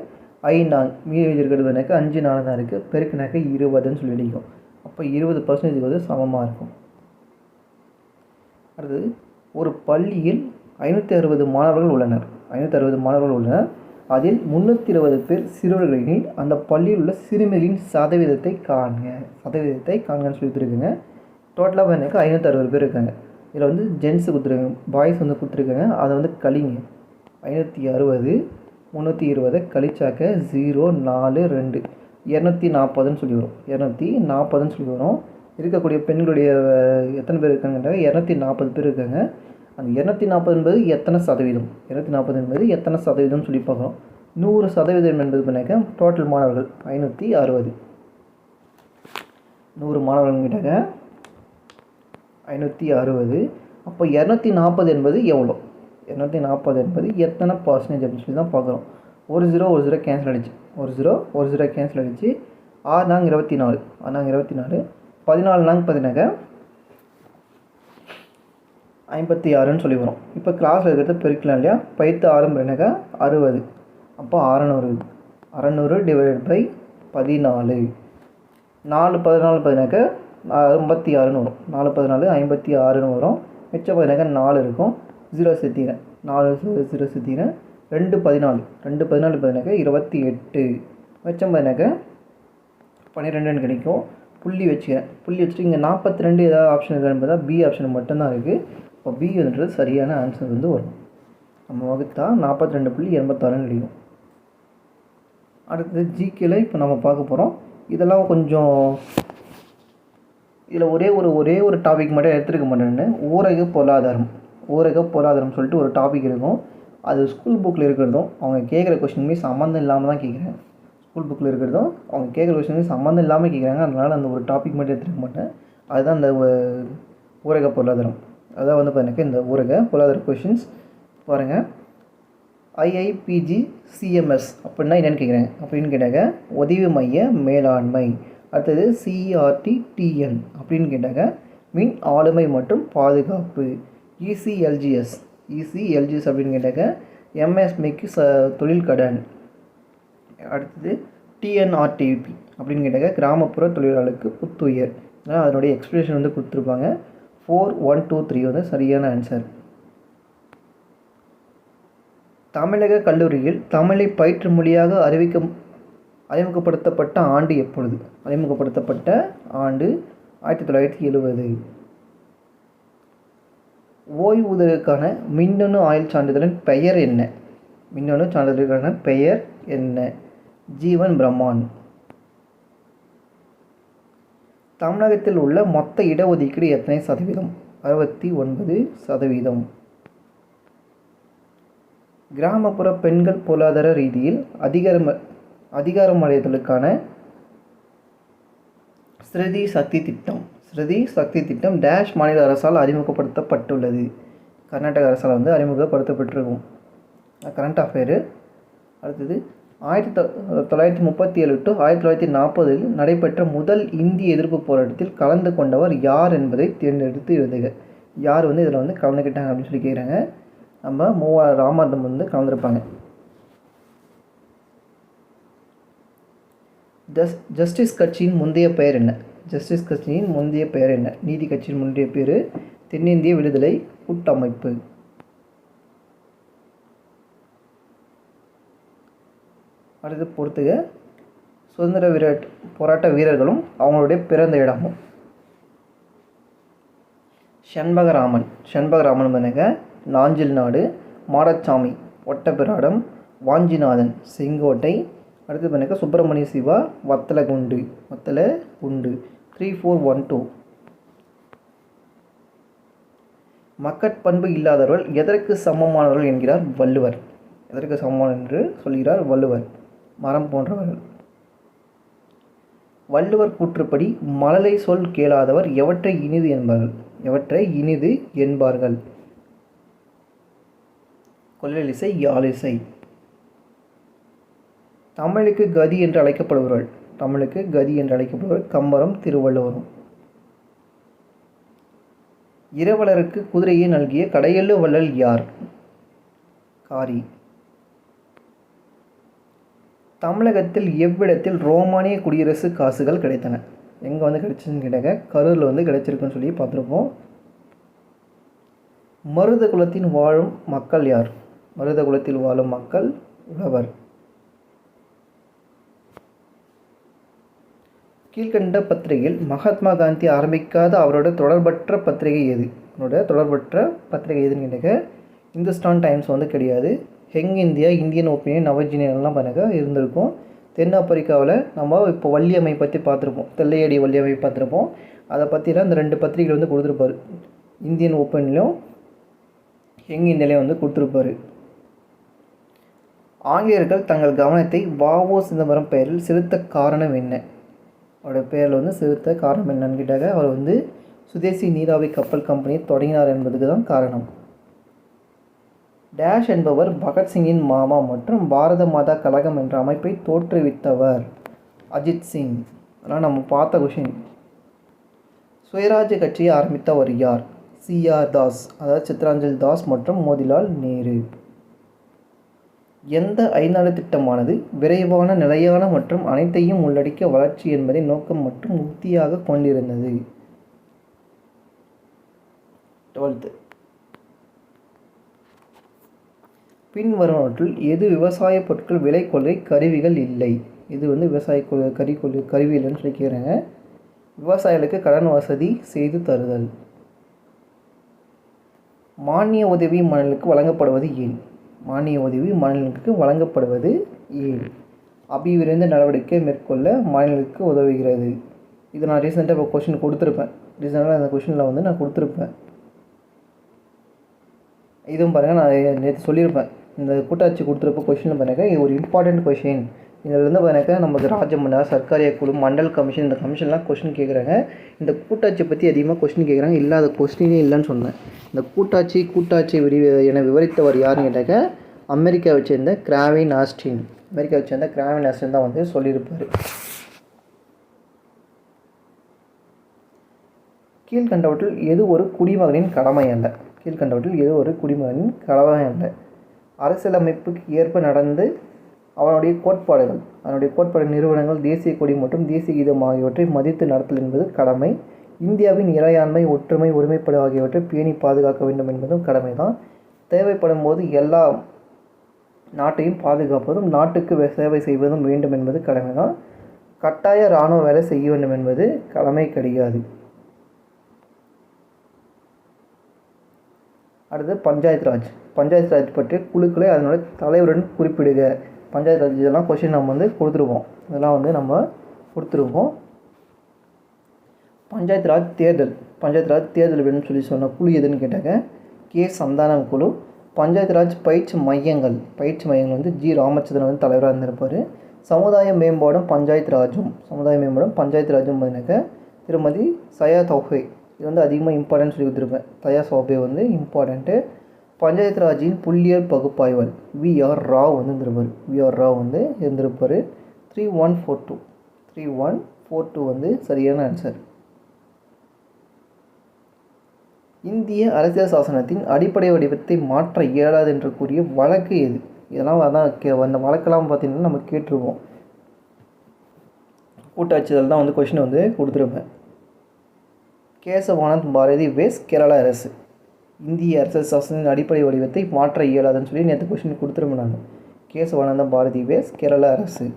5 மீதி இருக்கிறது எனக்கு 5 4 தான் இருக்குது. பெருக்குனாக்க 20ன்னு சொல்லி அடிக்கும். அப்போ 20% வந்து சமமாக இருக்கும். அடுத்தது, ஒரு பள்ளியில் 560 மாணவர்கள் உள்ளனர். அதில் 320 பேர் சிறுவர்களில் அந்த பள்ளியில் உள்ள சிறுமிகளின் சதவீதத்தை காண்கன்னு சொல்லி கொடுத்துருக்குங்க. டோட்டலாக எனக்கு 560 பேர் இருக்காங்க. இதில் வந்து ஜென்ஸு கொடுத்துருக்காங்க, பாய்ஸ் வந்து கொடுத்துருக்காங்க. அதை வந்து கழிங்க. 560 320 கழிச்சாக்க 0 4 2 240ன்னு சொல்லி வரும். 240ன்னு சொல்லி வரும். இருக்கக்கூடிய பெண்களுடைய எத்தனை பேர் இருக்காங்கன்றாங்க, 240 பேர் இருக்காங்க. அந்த 240 என்பது எத்தனை சதவீதம், 240 என்பது எத்தனை சதவீதம்னு சொல்லி பார்க்குறோம். 100% என்பது பண்ணாக்க டோட்டல் மாணவர்கள் 560. 100 மாணவர்கள் கிட்டாக்க 560. அப்போ 240 என்பது எவ்வளோ, 240 என்பது எத்தனை % அப்படின்னு சொல்லி தான் பார்க்குறோம். 1 0 கேன்சல் அடிச்சு 1 0 கேன்சல் அடிச்சு 6 நாங்க 24 14 நாங்க பார்த்தீங்கன்னாக்க 56ன்னு சொல்லி வரும். இப்போ கிளாஸில் இருக்கிறத பெருக்கலாம் இல்லையா, 10 ஆரம்பினாக்கா 60. அப்போ 600 / 14 4 14 பார்த்தீங்கன்னாக்கா 56ன்னு வரும். 4 14 56ன்னு வரும். மிச்சம் பார்த்தீங்கன்னாக்கா 4 இருக்கும். 0 சேர்த்திக்கிறேன், 4 0 சேர்த்திக்கிறேன். 2 14 பார்த்தீங்கன்னாக்கா 28. மிச்சம் பார்த்தீங்கன்னாக்கா 12ன்னு கிடைக்கும். புள்ளி வச்சுட்டு இங்கே 42 ஏதாவது ஆப்ஷன் இருக்கான்னு பார்த்தா பி ஆப்ஷன் மட்டும்தான் இருக்குது. இப்போ பின்றது சரியான ஆன்சர் வந்து வரும். நம்ம வகுத்தா 42.86 கிடைக்கும். அடுத்தது ஜிகேல இப்போ நம்ம பார்க்க போகிறோம். இதெல்லாம் கொஞ்சம் இதில் ஒரே ஒரு டாபிக் மட்டும் எடுத்துருக்க மாட்டேன்னு, ஊரக பொருளாதாரம் சொல்லிட்டு ஒரு டாபிக் இருக்கும். அது ஸ்கூல் புக்கில் இருக்கிறதும் அவங்க கேட்குற கொஷினுமே சம்மந்தம் இல்லாமல் தான் கேட்குறேன். ஸ்கூல் புக்கில் இருக்கிறதும் அவங்க கேட்குற கொஷினுமே சம்மந்தம் இல்லாமல் கேட்குறாங்க. அதனால் அந்த ஒரு டாபிக் மட்டும் எடுத்துருக்க மாட்டேன். அதுதான் இந்த ஊரக பொருளாதாரம். அதான் வந்து பார்த்தீங்கன்னா இந்த ஊரக பொருளாதார கொஷின்ஸ் பாருங்கள். IIPGCMS அப்படின்னா என்னென்னு கேட்குறேன். அப்படின்னு கேட்டாங்க உதவி மைய மேலாண்மை. அடுத்தது CERT-TN அப்படின்னு கேட்டாங்க மின் ஆளுமை மற்றும் பாதுகாப்பு. ECLGS அப்படின்னு கேட்டாங்க MSMEக்கு தொழில் கடன். அடுத்தது TNRTP அப்படின்னு கேட்டாங்க கிராமப்புற தொழிலாளருக்கு புத்துயிர். அதனுடைய எக்ஸ்பிளேஷன் வந்து கொடுத்துருப்பாங்க. 4 1 2 3 வந்து சரியான ஆன்சர். தமிழக கல்லூரியில் தமிழை பயிற்று மொழியாக அறிமுகப்படுத்தப்பட்ட ஆண்டு எப்பொழுது? அறிமுகப்படுத்தப்பட்ட ஆண்டு 1970. ஓய்வூதியருக்கான மின்னணு ஆயுள் சான்றிதழின் பெயர் என்ன? மின்னணு சான்றிதழுக்கான பெயர் என்ன? ஜீவன் பிரமான். தமிழகத்தில் உள்ள மொத்த இடஒதுக்கீடு எத்தனை சதவீதம்? 69%. கிராமப்புற பெண்கள் பொருளாதார ரீதியில் அதிகாரமடைதலுக்கான ஸ்ருதி சக்தி திட்டம் டேஷ் மாநில அரசால் அறிமுகப்படுத்தப்பட்டுள்ளது. கர்நாடக அரசால் வந்து அறிமுகப்படுத்தப்பட்டிருக்கும். Current affair. அடுத்தது 1937 to 1940 நடைபெற்ற முதல் இந்திய எதிர்ப்பு போராட்டத்தில் கலந்து கொண்டவர் யார் என்பதை தேர்ந்தெடுத்து எழுதுக. யார் வந்து இதில் வந்து கலந்துக்கிட்டாங்க அப்படின்னு சொல்லி கேட்குறாங்க. நம்ம ராமநாதன் வந்து கலந்துருப்பாங்க. ஜஸ்டிஸ் கட்சியின் முந்தைய பெயர் என்ன? ஜஸ்டிஸ் கட்சியின் முந்தைய பெயர் என்ன? நீதி கட்சியின் முந்தைய பேர் தென்னிந்திய விடுதலை கூட்டமைப்பு. அடுத்து பொறுத்துக. சுதந்திர போராட்ட வீரர்களும் அவங்களுடைய பிறந்த இடமும். செண்பகராமன் பண்ணுங்க நாஞ்சில் நாடு, மாடசாமி ஒட்டப்பிராடம், வாஞ்சிநாதன் செங்கோட்டை. அடுத்து பண்ணுங்க சுப்பிரமணிய சிவா வத்தலகுண்டு 3412. மக்கட்பண்பு இல்லாதவர்கள் எதற்கு சமமானவர்கள் என்கிறார் வள்ளுவர்? எதற்கு சமமான என்று சொல்கிறார் வள்ளுவர்? மரம் போன்றவர்கள். வள்ளுவர் கூற்றுப்படி மழலை சொல் கேளாதவர் எவற்றை இனிது என்பார்கள்? கொல்லலிசை, யாழிசை. தமிழுக்கு கதி என்று அழைக்கப்படுபவர்கள் கம்பரும் திருவள்ளுவரும். இரவலருக்கு குதிரையை நல்கிய கடையெழு வள்ளல் யார்? காரி. தமிழகத்தில் எவ்விடத்தில் ரோமானிய குடியரசு காசுகள் கிடைத்தன? எங்கே வந்து கிடைச்சுன்னு கேட்டாங்க, கரூரில் வந்து கிடைச்சிருக்குன்னு சொல்லி பார்த்துருப்போம். மருத குலத்தில் வாழும் மக்கள் யார்? மருத குலத்தில் வாழும் மக்கள் உழவர். கீழ்கண்ட பத்திரிகையில் மகாத்மா காந்தி ஆரம்பிக்காத அவரோட தொடர்பற்ற பத்திரிகை எது? எதுன்னு கேட்டாங்க, இந்துஸ்தான் டைம்ஸ் வந்து கிடையாது. யங் இந்தியா, இந்தியன் ஒப்பீனியன், நவஜீனியன்லாம் பாருங்க இருந்திருக்கும். தென்னாப்பிரிக்காவில் நம்ம இப்போ வள்ளியம்மை பற்றி பார்த்துருப்போம், தெல்லையடி வள்ளியம்மை பார்த்துருப்போம். அதை பற்றிலாம் இந்த 2 பத்திரிகைகள் வந்து கொடுத்துருப்பாரு. இந்தியன் ஒப்பீனியன்லையும் யங் இந்தியாலையும் வந்து கொடுத்துருப்பாரு. ஆங்கிலேயர்கள் தங்கள் கவனத்தை வ.உ. சிதம்பரம் பெயரில் செலுத்த காரணம் என்ன? அவருடைய பெயரில் வந்து செலுத்த காரணம் என்னன்னு கேட்டாங்க, அவர் வந்து சுதேசி நீராவி கப்பல் கம்பெனியை தொடங்கினார் என்பதுக்கு தான் காரணம். டேஷ் என்பவர் பகத்சிங்கின் மாமா மற்றும் பாரத மாதா கழகம் என்ற அமைப்பை தோற்றுவித்தவர். அஜித் சிங். அதனால் நம்ம பார்த்த கொஷின். சுயராஜ்ய கட்சியை ஆரம்பித்தவர் யார்? சி.ஆர். தாஸ், அதாவது சித்ராஞ்சல் தாஸ் மற்றும் மோதிலால் நேரு. எந்த 5 திட்டமானது விரைவான, நிலையான மற்றும் அனைத்தையும் உள்ளடக்கிய வளர்ச்சி என்பதை நோக்கம் மற்றும் உத்தியாக கொண்டிருந்தது? 12th. பின்வருவனவற்றில் எது விவசாய பொருட்கள் விலை கொள்கை கருவிகள் இல்லை? இது வந்து விவசாய கருவி இல்லைன்னு சொல்லி கேட்குறாங்க. விவசாயிகளுக்கு கடன் வசதி செய்து தருதல். மானிய உதவி மாநிலங்களுக்கு வழங்கப்படுவது ஏன்? அபிவிருந்த நடவடிக்கை மேற்கொள்ள மாநிலங்களுக்கு உதவுகிறது. இது நான் ரீசெண்டாக இப்போ கொஷின் கொடுத்துருப்பேன். அந்த கொஷினில் வந்து நான் கொடுத்துருப்பேன். இதுவும் பாருங்கள், நான் நேற்று சொல்லியிருப்பேன். இந்த கூட்டாட்சி கொடுத்துருப்ப கொஷினில் பாருங்கள், இது ஒரு இம்பார்ட்டண்ட் கொஷின். இதில் இருந்து பாருங்கள், நமக்கு ராஜமண்டா, சர்க்காரிய குழு, மண்டல் கமிஷன், இந்த கமிஷன்லாம் கொஷின் கேட்குறாங்க. இந்த கூட்டாட்சி பற்றி அதிகமாக கொஷின் கேட்குறாங்க. இல்லாத கொஸ்டினே இல்லைன்னு சொன்னேன். இந்த கூட்டாட்சி என விவரித்தவர் யாருன்னு கேட்டாக்க, அமெரிக்காவை சேர்ந்த கிராவின் ஆஸ்டின் தான் வந்து சொல்லியிருப்பார். கீழ்கண்டவற்றில் எது ஒரு குடிமகனின் கடமை அல்ல? அரசியலமைப்புக்கு ஏற்ப நடந்து அதனுடைய கோட்பாடு நிறுவனங்கள், தேசிய கொடி மற்றும் தேசிய கீதம் ஆகியவற்றை மதித்து நடத்தல் என்பது கடமை. இந்தியாவின் இறையாண்மை, ஒற்றுமை, ஒருமைப்பாடு ஆகியவற்றை பேணி பாதுகாக்க வேண்டும் என்பதும் கடமை தான். தேவைப்படும் போது எல்லா நாட்டையும் பாதுகாப்பதும் நாட்டுக்கு சேவை செய்வதும் வேண்டும் என்பது கடமை தான். கட்டாய இராணுவ வேலை செய்ய வேண்டும் என்பது கடமை கிடையாது. அடுத்து பஞ்சாயத்து ராஜ் பற்றிய குழுக்களை அதனுடைய தலைவருடன் குறிப்பிடுக. பஞ்சாயத்து ராஜ் இதெல்லாம் கொஸ்டின் நம்ம வந்து கொடுத்துருவோம். பஞ்சாயத்து ராஜ் தேர்தல் வேணும்னு சொல்லி சொன்ன குழு எதுன்னு கேட்டாங்க, கே. சந்தானம் குழு. பஞ்சாயத்து ராஜ் பயிற்சி மையங்கள் வந்து ஜி. ராமச்சந்திரன் வந்து தலைவராக இருந்திருப்பார். சமுதாய மேம்பாடும் பஞ்சாயத்து ராஜும் பார்த்தீங்கன்னாக்க திருமதி சயா தௌஃபே. இது வந்து அதிகமாக இம்பார்ட்டன்ட் சொல்லி கொடுத்துருப்பேன். தயா சௌபே வந்து இம்பார்ட்டண்ட்டு. பஞ்சாயத்து ராஜின் புள்ளியல் பகுப்பாய்வல் விஆர் ராவ் வந்து இருந்திருப்பார். விஆர் ராவ் வந்து இருந்திருப்பார். 3142 3142 வந்து சரியான ஆன்சர். இந்திய அரசியல் சாசனத்தின் அடிப்படை வடிவத்தை மாற்ற இயலாது என்று கூறிய வழக்கு எது? இதெல்லாம் அதான் அந்த வழக்கெல்லாம் பார்த்திங்கன்னா நம்ம கேட்டிருப்போம். கூட்டாட்சியில் தான் வந்து கொஷின் வந்து கொடுத்துருப்பேன். கேசவானந்த் பாரதி வேஸ் கேரளா அரசு. இந்திய அரசியல் சாசனத்தின் அடிப்படை வடிவத்தை மாற்ற இயலாதுன்னு சொல்லி நேற்று கொஷின் கொடுத்துருப்பேன் நான். கேசவானந்த பாரதி வேஸ் கேரளா அரசு.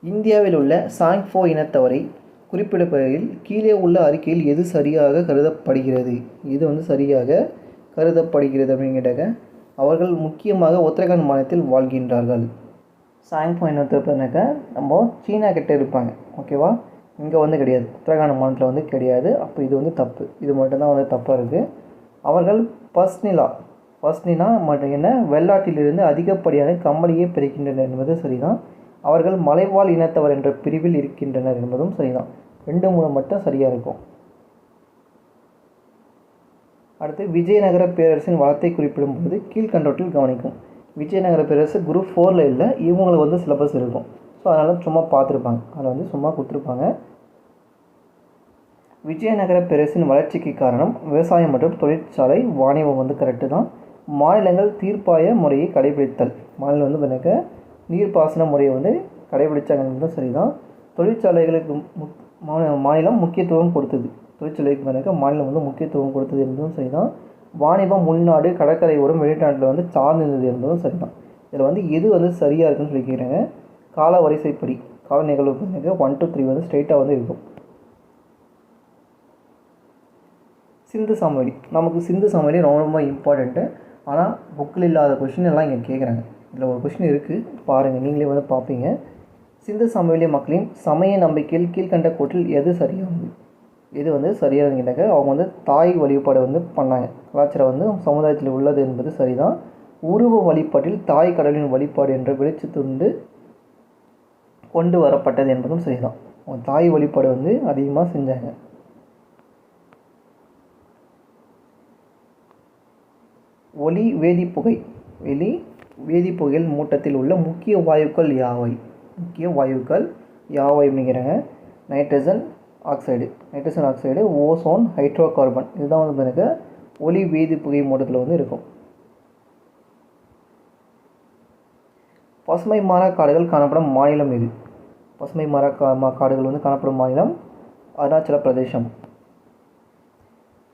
இந்தியாவில் உள்ள சாங்ஃபோ இனத்தவரை குறிப்பிடப்படையில் கீழே உள்ள அறிக்கையில் எது சரியாக கருதப்படுகிறது? இது வந்து சரியாக கருதப்படுகிறது அப்படின்னு கேட்டாங்க. அவர்கள் முக்கியமாக உத்தரகாண்ட் மாநிலத்தில் வாழ்கின்றார்கள். சாங்ஃபோ இனத்திற்காக நம்ம சீனா கிட்ட இருப்பாங்க. ஓகேவா? இங்கே வந்து கிடையாது, உத்தரகாண்ட் மாநிலத்தில் வந்து கிடையாது. அப்போ இது வந்து தப்பு. இது மட்டும்தான் வந்து தப்பாக இருக்குது. அவர்கள் பஸ்னினா மற்றும் என்ன வெள்ளாட்டிலிருந்து அதிகப்படியான கம்பளியை பெறுகின்றனர் என்பது சரிதான். அவர்கள் மலைவாழ் இனத்தவர் என்ற பிரிவில் இருக்கின்றனர் என்பதும் சரிதான். 2, 3 மட்டும் சரியாக இருக்கும். அடுத்து விஜயநகர பேரரசின் வளத்தை குறிப்பிடும்போது கீழ்கண்டவற்றில் கவனிக்கும். விஜயநகர பேரரசு குரூப் 4ல் இல்லை, இவங்களுக்கு வந்து சிலபஸ் இருக்கும். ஸோ அதனால் சும்மா பார்த்துருப்பாங்க, அதில் வந்து சும்மா கொடுத்துருப்பாங்க. விஜயநகர பேரரசின் வளர்ச்சிக்கு காரணம் விவசாயம் மற்றும் தொழிற்சாலை வாணிபம் வந்து கரெக்டு தான். மாநிலங்கள் தீர்ப்பாய முறையை கடைபிடித்தல். மாநிலம் வந்து எனக்கு நீர்ப்பாசன முறையை வந்து கடைபிடிச்சாங்க சரிதான். தொழிற்சாலைகளுக்கு மாநிலம் முக்கியத்துவம் கொடுத்தது. தொழிற்சாலைக்கு பிறகு மாநிலம் வந்து முக்கியத்துவம் கொடுத்தது என்பதும் சரிதான். வாணிபம் உள்நாடு கடற்கரை ஓரம் வெளிநாட்டில் வந்து சார்ந்திருந்தது என்பதும் சரிதான். இதில் வந்து எது வந்து சரியாக இருக்குன்னு சொல்லி கேட்குறாங்க. கால வரிசைப்படி கால நிகழ்வு பிறகு 1 to 3 வந்து ஸ்ட்ரெயிட்டாக வந்து இருக்கும். சிந்து சமவெளி. நமக்கு சிந்து சமவெளி ரொம்ப இம்பார்ட்டண்ட்டு. ஆனால் புக்கில் இல்லாத கொஷின் எல்லாம் இங்கே கேட்குறாங்க. இதில் ஒரு கொஷின் இருக்குது, பாருங்கள், நீங்களே வந்து பார்ப்பீங்க. சிந்து சமவெளி மக்களின் சமய நம்பிக்கையில் கீழ்கண்ட கோட்டில் எது சரியானது? இது வந்து சரியானது கேட்டாக்க அவங்க வந்து தாய் வழிபாடு வந்து பண்ணாங்க. கலாச்சாரம் வந்து சமுதாயத்தில் உள்ளது என்பது சரிதான். உருவ வழிபாட்டில் தாய் கடவுளின் வழிபாடு என்ற வெளிச்சத்துண்டு கொண்டு வரப்பட்டது என்பதும் சரிதான். அவங்க தாய் வழிபாடு வந்து அதிகமாக செஞ்சாங்க. ஒளி வேதிப்புகையில் மூட்டத்தில் உள்ள முக்கிய வாயுக்கள் யாவை? அப்படிங்கிறாங்க. Nitrogen oxide, ozone, hydro carbon. இதுதான் வந்து எனக்கு ஒளி வேதிப்புகை மூட்டத்தில் வந்து இருக்கும். பசுமை மர காடுகள் காணப்படும் மாநிலம் எது? பசுமை மர காடுகள் வந்து காணப்படும் மாநிலம் அருணாச்சல பிரதேசம்.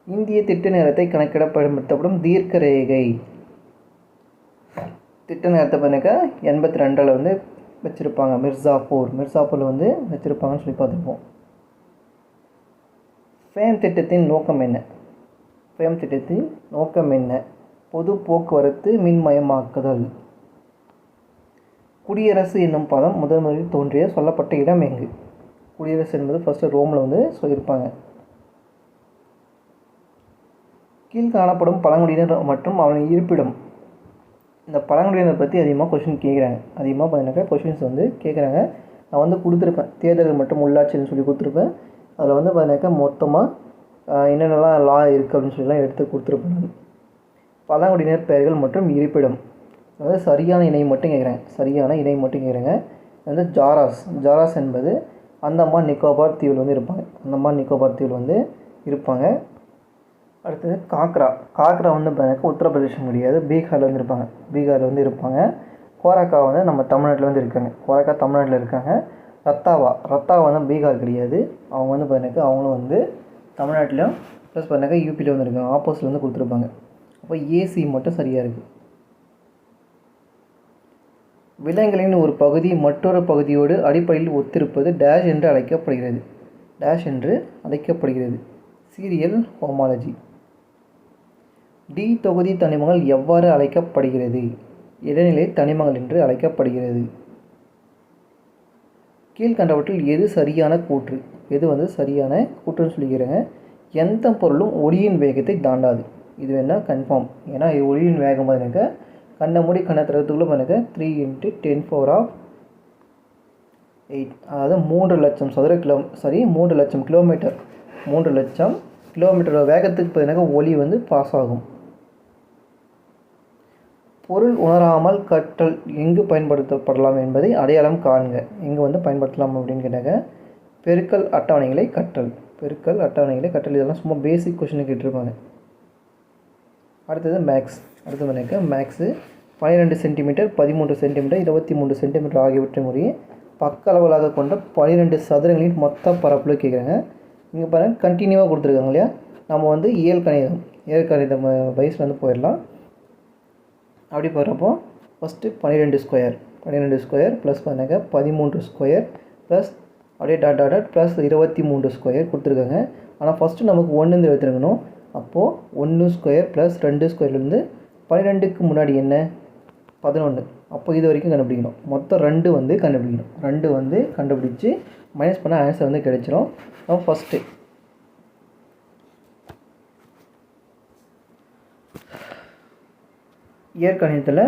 இந்திய திட்ட நேரத்தை கணக்கிட பயன்படுத்தப்படும் தீர்க்க ரேகை. திட்ட நேரத்தை பண்ணக்க 82 வந்து வச்சுருப்பாங்க. மிர்சாப்பூரில் வந்து வச்சுருப்பாங்கன்னு சொல்லி பார்த்துருப்போம். ஃபேம் திட்டத்தின் நோக்கம் என்ன? பொது போக்குவரத்து மின்மயமாக்குதல். குடியரசு என்னும் பதம் முதலில் தோன்றிய சொல்லப்பட்ட இடம் எங்கு? குடியரசு என்பது ஃபஸ்ட்டு ரோமில் வந்து சொல்லியிருப்பாங்க. கீழ் காணப்படும் பழங்குடியினர் மற்றும் அவன் இருப்பிடம். இந்த பழங்குடியினர் பற்றி அதிகமாக கொஷின் கேட்குறாங்க. அதிகமாக பார்த்தீங்கன்னாக்கா கொஷின்ஸ் வந்து கேட்குறாங்க. நான் வந்து கொடுத்துருப்பேன், தேர்தல் மற்றும் உள்ளாட்சின்னு சொல்லி கொடுத்துருப்பேன். அதில் வந்து பார்த்தீங்கன்னாக்கா மொத்தமாக என்னென்னலாம் லா இருக்குது அப்படின்னு சொல்லிலாம் எடுத்து கொடுத்துருப்பேன் நான். பழங்குடியினர் பெயர்கள் மற்றும் இருப்பிடம் அதாவது சரியான இணை மட்டும் கேட்குறாங்க. வந்து ஜாராஸ் என்பது அந்தமான் நிக்கோபார் தீவில் வந்து இருப்பாங்க. அடுத்தது காக்ரா வந்து உத்தரப்பிரதேசம் கிடையாது, பீகாரில் வந்து இருப்பாங்க. கோராக்கா வந்து நம்ம தமிழ்நாட்டில் வந்து இருக்காங்க. ரத்தாவா வந்து பீகார் கிடையாது, அவங்க வந்து அவங்களும் வந்து தமிழ்நாட்டிலும் ப்ளஸ் யூபியில் வந்து இருக்காங்க. ஆப்போசிட்டில் வந்து கொடுத்துருப்பாங்க. அப்போ ஏசி மட்டும் சரியாக இருக்குது. விலங்குகளின் ஒரு பகுதி மற்றொரு பகுதியோடு அடிப்படையில் ஒத்திருப்பது டேஷ் என்று அழைக்கப்படுகிறது. சீரியல் ஹோமாலஜி. டி தொகுதி தனிமங்கள் எவ்வாறு அழைக்கப்படுகிறது? இடைநிலை தனிமங்கள் என்று அழைக்கப்படுகிறது. கீழ்கண்டவற்றில் எது சரியான கூற்று? எது வந்து சரியான கூற்றுன்னு சொல்லிக்கிறேங்க. எந்த பொருளும் ஒளியின் வேகத்தை தாண்டாது. இது வேணால் கன்ஃபார்ம். ஏன்னா ஒளியின் வேகம் பார்த்தீங்கன்னாக்கா கண்ணை மூடி கண்ணை திறத்துக்குள்ளே பார்த்தீங்கன்னா 3 × 10⁸ அதாவது 3 லட்சம் கிலோமீட்டர் வேகத்துக்கு பார்த்தீங்கன்னாக்கா ஒளி வந்து பாஸ் ஆகும். பொருள் உணராமல் கற்றல் எங்கு பயன்படுத்தப்படலாம் என்பதை அடையாளம் காண்க. எங்கே வந்து பயன்படுத்தலாம் அப்படின்னு கேட்டாங்க, பெருக்கல் அட்டவணைகளை கற்றல். பெருக்கல் அட்டவணைகளை கற்றல், இதெல்லாம் சும்மா பேசிக் கொஷின் கேட்டிருப்பாங்க. அடுத்தது மேக்ஸ். அடுத்தது மேக்ஸு 12 சென்டிமீட்டர், 13 சென்டிமீட்டர், 23 சென்டிமீட்டர் ஆகியவற்றின் முறையே பக்க அளவுகளாக கொண்ட 12 சதுரங்களின் மொத்த பரப்பில் கேட்குறாங்க. இங்கே பாருங்கள், கண்டினியூவாக கொடுத்துருக்காங்க இல்லையா. நம்ம வந்து இயற்கணிதம் வயசில் வந்து போயிடலாம். அப்படி போகிறப்போ ஃபஸ்ட்டு 12 ஸ்கொயர் ப்ளஸ் பண்ணாங்க 13 ஸ்கொயர் ப்ளஸ் அப்படியே டாட் ப்ளஸ் 23 ஸ்கொயர் கொடுத்துருக்காங்க. ஆனால் ஃபஸ்ட்டு நமக்கு 1 எடுத்துருக்கணும். அப்போது 1 ஸ்கொயர் ப்ளஸ் 2 ஸ்கொயர்லேருந்து 12க்கு முன்னாடி என்ன 11. அப்போ இது வரைக்கும் கண்டுபிடிக்கணும். மொத்தம் 2 வந்து கண்டுபிடிக்கணும். 2 வந்து கண்டுபிடிச்சி மைனஸ் பண்ண ஆன்சர் வந்து கிடைச்சிரும். நம்ம ஃபஸ்ட்டு இயற்கணிதத்தில்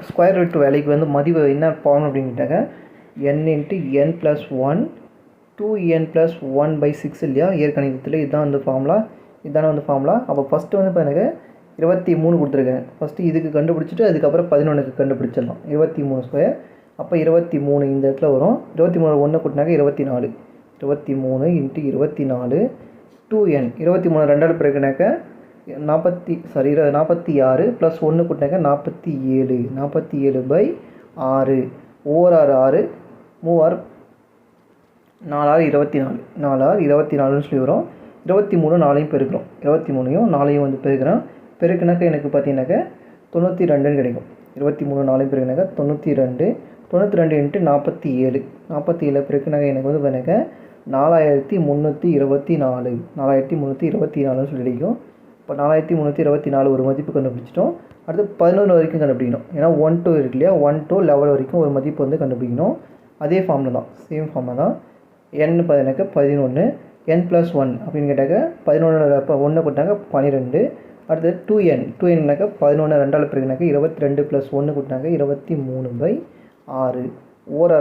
ஸ்கொயர் ரூட் வேலைக்கு வந்து மதிப்பு என்ன ஃபார்ம் அப்படின்ட்டாங்க, n × n + 1 2n + 1/6 இல்லையா. இயற்கணிதத்தில் இதுதான் வந்து ஃபார்முலா. அப்போ ஃபஸ்ட்டு வந்து இப்போ எனக்கு 23 கொடுத்துருக்கேன். ஃபஸ்ட்டு இதுக்கு கண்டுபிடிச்சிட்டு அதுக்கப்புறம் 11க்கு கண்டுபிடிச்சிடலாம். 23 ஸ்கொயர். அப்போ 23 இந்த இடத்துல வரும். 23 1 கூட்டினாக்க 24. 23 × 24 2n. 23 2ஆல் பெருக்கினாக்க 46 ப்ளஸ் 1 கூட்டினாக்க 47. 47/6. 6 3 4 24. 4 24ன்னு சொல்லி வரும். 23 4ஐயும் பெருக்கிறோம். 23யும் 4ஐயும் வந்து பெருக்கினாக்க எனக்கு பார்த்தீங்கன்னாக்க 92ன்னு கிடைக்கும். 23 4ஐயும் பெருக்கினாக்க 92. 92 × 47. 47 பெருக்கினாக்க எனக்கு வந்து பார்த்தீங்கன்னாக்க 4324. 4324ன்னு சொல்லி கிடைக்கும். இப்போ 4324 ஒரு மதிப்பு கண்டுபிடிச்சிட்டோம். அடுத்து 11 வரைக்கும் கண்டுபிடிக்கணும். ஏன்னா 1 2 இருக்கு இல்லையா. 1 to 11 வரைக்கும் ஒரு மதிப்பு வந்து கண்டுபிடிக்கணும். அதே ஃபார்மில் தான், சேம் ஃபார்மில் தான். n பார்த்தீங்கன்னாக்க 11, n + 1 அப்படின்னு கேட்டாக்க 11 1 கூட்டினாக்க 12. அடுத்தது 2n. 2nனாக்க 11 2ஆல் பெருக்கினாக்க 22 + 1 கூட்டினாக்க 23/6. 6 2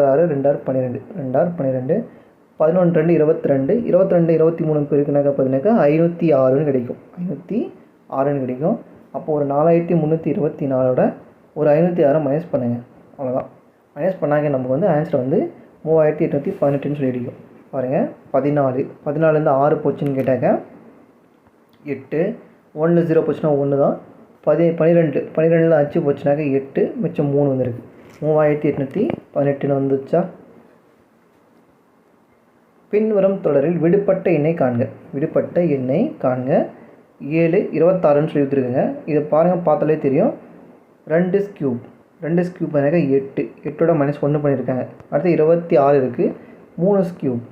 12. 2 12 11 2 22 23 பெருக்கினாக்க பார்த்தீங்கன்னாக்கா 506ன்னு கிடைக்கும். 506ன்னு கிடைக்கும். அப்போ ஒரு 4324ஓட ஒரு 506 மைனஸ் பண்ணுங்கள். அவ்வளோதான். மைனஸ் பண்ணாக்க நமக்கு வந்து ஆன்சர் வந்து 3818ன்னு சொல்லி கிடைக்கும். பாருங்கள், 14 6 போச்சுன்னு கேட்டாக்க 8. 1 0 போச்சுன்னா 1 தான். 12 5 போச்சுனாக்க 8, மிச்சம் 3 வந்துருக்கு. 3818ன்னு வந்துச்சா. பின்வரும் தொடரில் விடுபட்ட எண்ணை காண்க. 7 26ன்னு சொல்லி கொடுத்துருக்குங்க. இதை பாருங்கள், பார்த்தாலே தெரியும். 2 ஸ்கியூப் பண்ணாக்க 8. 8ஓட -1 பண்ணியிருக்காங்க. அடுத்து 26 இருக்குது. 3 ஸ்கியூப்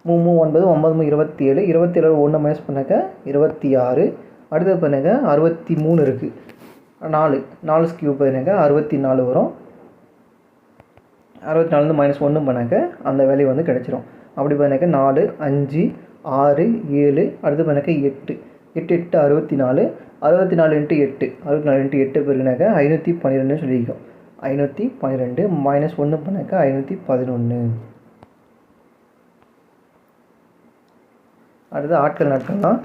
3 9 9 27. 27 1 மைனஸ் பண்ணாக்க 26. அடுத்தது பண்ணாக்க 63 இருக்குது. 4 ஸ்கியூப் பண்ணாக்க 64 வரும். 64 -1 பண்ணாக்க அந்த வேல்யூ வந்து கிடச்சிரும். அப்படி பண்ணாக்க 4 5 6 7. அடுத்து பண்ணாக்க 8 8 64. 64 × 8 64 × 8 பெருனாக்க 512ன்னு சொல்லியிருக்கோம். 512 -1 பண்ணாக்க 511. அடுத்து ஆட்கள் நாட்கள் தான்.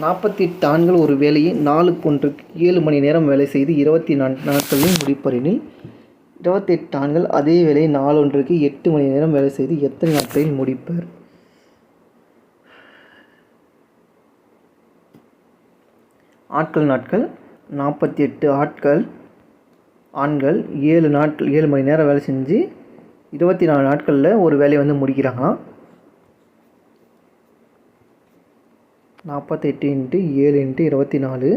48 ஆண்கள் ஒரு வேலையை நாளுக்கு ஒன்றுக்கு 7 மணி நேரம் வேலை செய்து 24 நாட்களில் முடிப்பரெனில் 28 ஆண்கள் அதே வேலையை நாளொன்றுக்கு 8 மணி நேரம் வேலை செய்து எத்தனை நாட்களில் முடிப்பர்? நாட்கள் 48 ஆண்கள் 7 மணி நேரம் வேலை செஞ்சு 24 நாட்களில் ஒரு வேலையை வந்து முடிக்கிறாங்களாம். 48 × 7 × 24